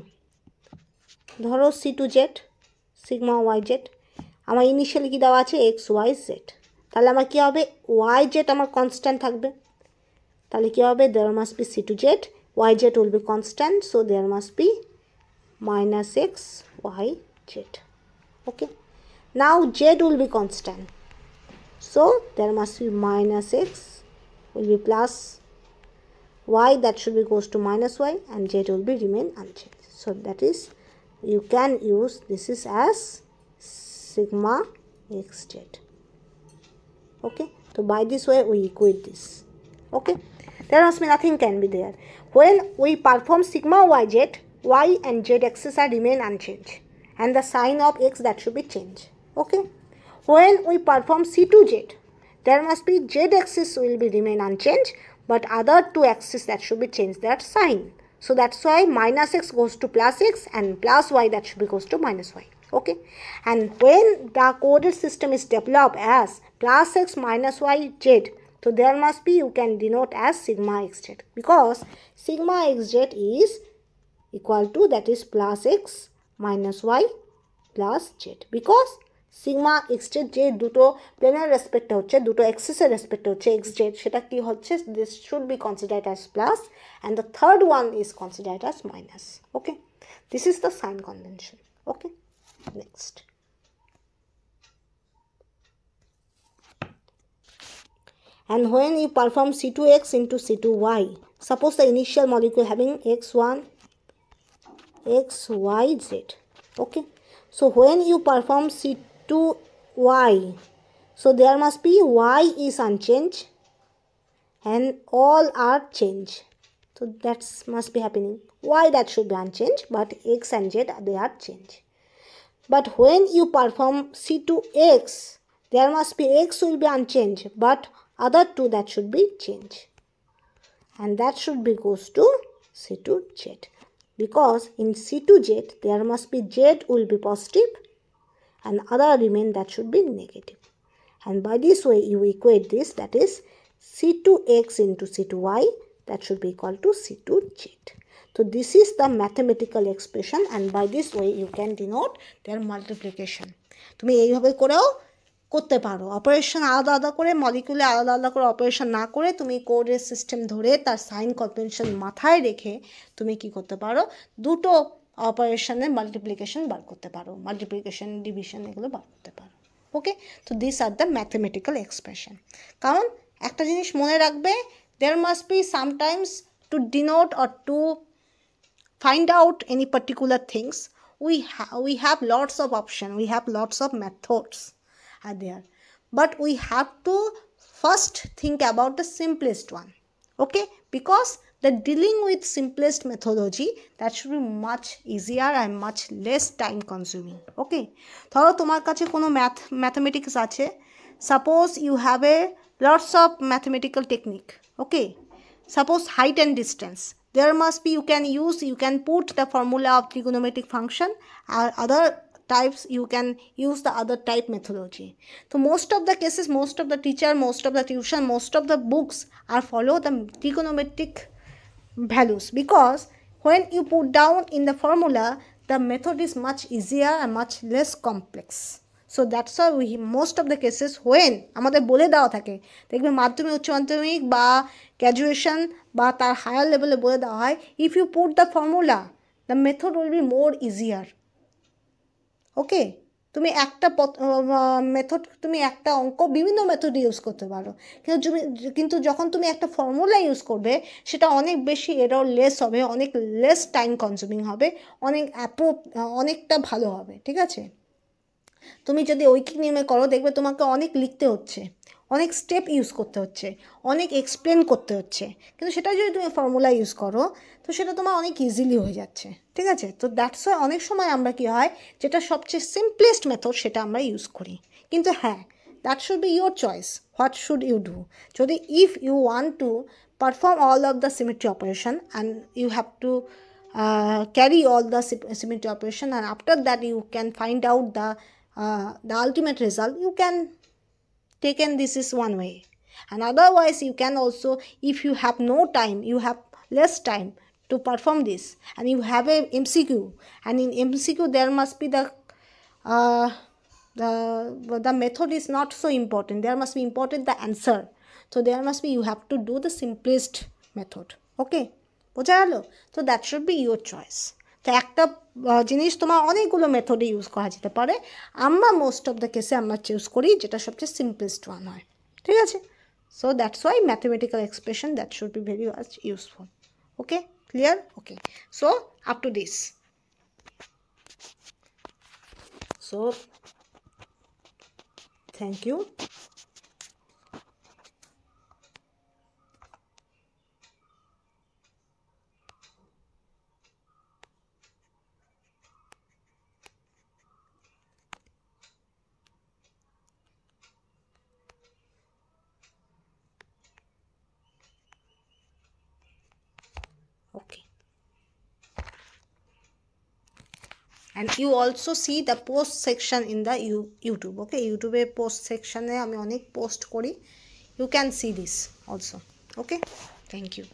ধরো C2z সিগমা ওয়াই জেড, আমার ইনিশিয়ালি কী দেওয়া আছে? এক্স ওয়াই জেড, তাহলে আমার কী হবে? ওয়াই জেড আমার কনস্ট্যান্ট থাকবে, তাহলে কী হবে? There must be C2z, Y Z will be constant, so there must be minus X Y Z, okay. Now Z will be constant, so there must be minus x will be plus y, that should be goes to minus y, and z will be remain unchanged. So that is, you can use this is as sigma xz, okay. So by this way we equate this, okay. There must be nothing can be there. When we perform sigma yz, y and z axis are remain unchanged, and the sign of x that should be changed, okay. When we perform C2z, there must be z axis will be remain unchanged, but other two axes that should be changed their sign. So that's why minus x goes to plus x and plus y that should be goes to minus y, okay. And when the coordinate system is developed as plus x minus y z, so there must be, you can denote as sigma xz, because sigma xz is equal to, that is plus x minus y plus z, because sigma XZ যে দুটো প্লেনের রেসপেক্টে হচ্ছে, দুটো এক্সিসের রেসপেক্টে হচ্ছে XZ, সেটা কি হচ্ছে? This should be considered as plus and the third one is considered as minus, okay. This is the sign convention, okay. Next, and when you perform C2x into C2y, suppose the initial molecule having x1 x y z, okay. So when you perform C2y, so there must be y is unchanged and all are changed, so that must be happening. Y that should be unchanged, but x and z they are changed. But when you perform C2x, there must be x will be unchanged, but other two that should be changed, and that should be goes to C2z, because in C2z there must be z will be positive and other remain that should be negative, and by this way you equate this, that is C2x into C2y, that should be equal to C2z. So this is the mathematical expression, and by this way you can denote their multiplication. তুমি এইভাবে করেও করতে পারো, operation আলাদা আলাদা করে, মলিকুলে আলাদা আলাদা করে অপারেশন না করে তুমি কোডের সিস্টেম ধরে তার সাইন কনভেনশন মাথায় রেখে তুমি কি করতে পারো? দুটো অপারেশনের মাল্টিপ্লিকেশন বার করতে পারো, মাল্টিপ্লিকেশন ডিভিশন এগুলো বার করতে পারো, ওকে। তো this are the mathematical expression. কারণ একটা জিনিস মনে রাখবে, there must be sometimes to denote or to find out any particular things, we have lots of options, we have lots of methods are there, but we have to first think about the simplest one, okay, because the dealing with simplest methodology that should be much easier and much less time consuming, okay. ধরো তোমার কাছে কোনো mathematics আছে, suppose you have a lots of mathematical technique. Okay, suppose height and distance, there must be, you can put the formula of trigonometric function, or other types you can use the other type methodology. So most of the cases, most of the teacher, most of the tuition, most of the books are follow the trigonometric values, because when you put down in the formula, the method is much easier and much less complex. So that's why we, most of the cases when আমাদের বলে দেওয়া থাকে, দেখবে মাধ্যমিক, উচ্চ মাধ্যমিক বা graduation বা তার হায়ার লেভেলে বলে দেওয়া হয়, if you put the formula, the method will be more easier. ওকে, তুমি একটা মেথড, তুমি একটা অঙ্ক বিভিন্ন মেথড ইউজ করতে পারো, কিন্তু যখন তুমি একটা ফর্মুলা ইউজ করবে, সেটা অনেক বেশি এরর লেস হবে, অনেক লেস টাইম কনজিউমিং হবে, অনেকটা ভালো হবে। ঠিক আছে, তুমি যদি ঐকিক নিয়মে করো, দেখবে তোমাকে অনেক লিখতে হচ্ছে, অনেক স্টেপ ইউজ করতে হচ্ছে, অনেক এক্সপ্লেন করতে হচ্ছে, কিন্তু সেটা যদি তুমি ফর্মুলা ইউজ করো, তো সেটা তোমার অনেক ইজিলি হয়ে যাচ্ছে। ঠিক আছে, তো দ্যাটস ওয়াই অনেক সময় আমরা কী হয়, যেটা সবচেয়ে সিম্পলেস্ট মেথড সেটা আমরা ইউজ করি। কিন্তু হ্যাঁ, that should be your choice, what should you do. যদি if you want to perform all of the symmetry operation and you have to carry all the symmetry operation, and after that you can find out the ultimate result, you can taken this is one way. And otherwise you can also, if you have no time, you have less time to perform this, and you have a MCQ, and in MCQ there must be the method is not so important, there must be important the answer, so there must be, you have to do the simplest method. Okay, বোঝা গেল? তো that should B your choice. তো একটা জিনিস তোমার অনেকগুলো মেথডে use করা যেতে পারে, আমরা মোস্ট অফ দ্য কেসে আমরা চুজ করি যেটা সবচেয়ে সিম্পলেস্ট ওয়ান হয়। ঠিক আছে, so that's why mathematical expression that should be very much useful. Okay, clear? Okay, so up to this, so thank you. Okay, and you also see the post section in the YouTube. Okay, YouTube post section e ami onek post kori, you can see this also. Okay, thank you.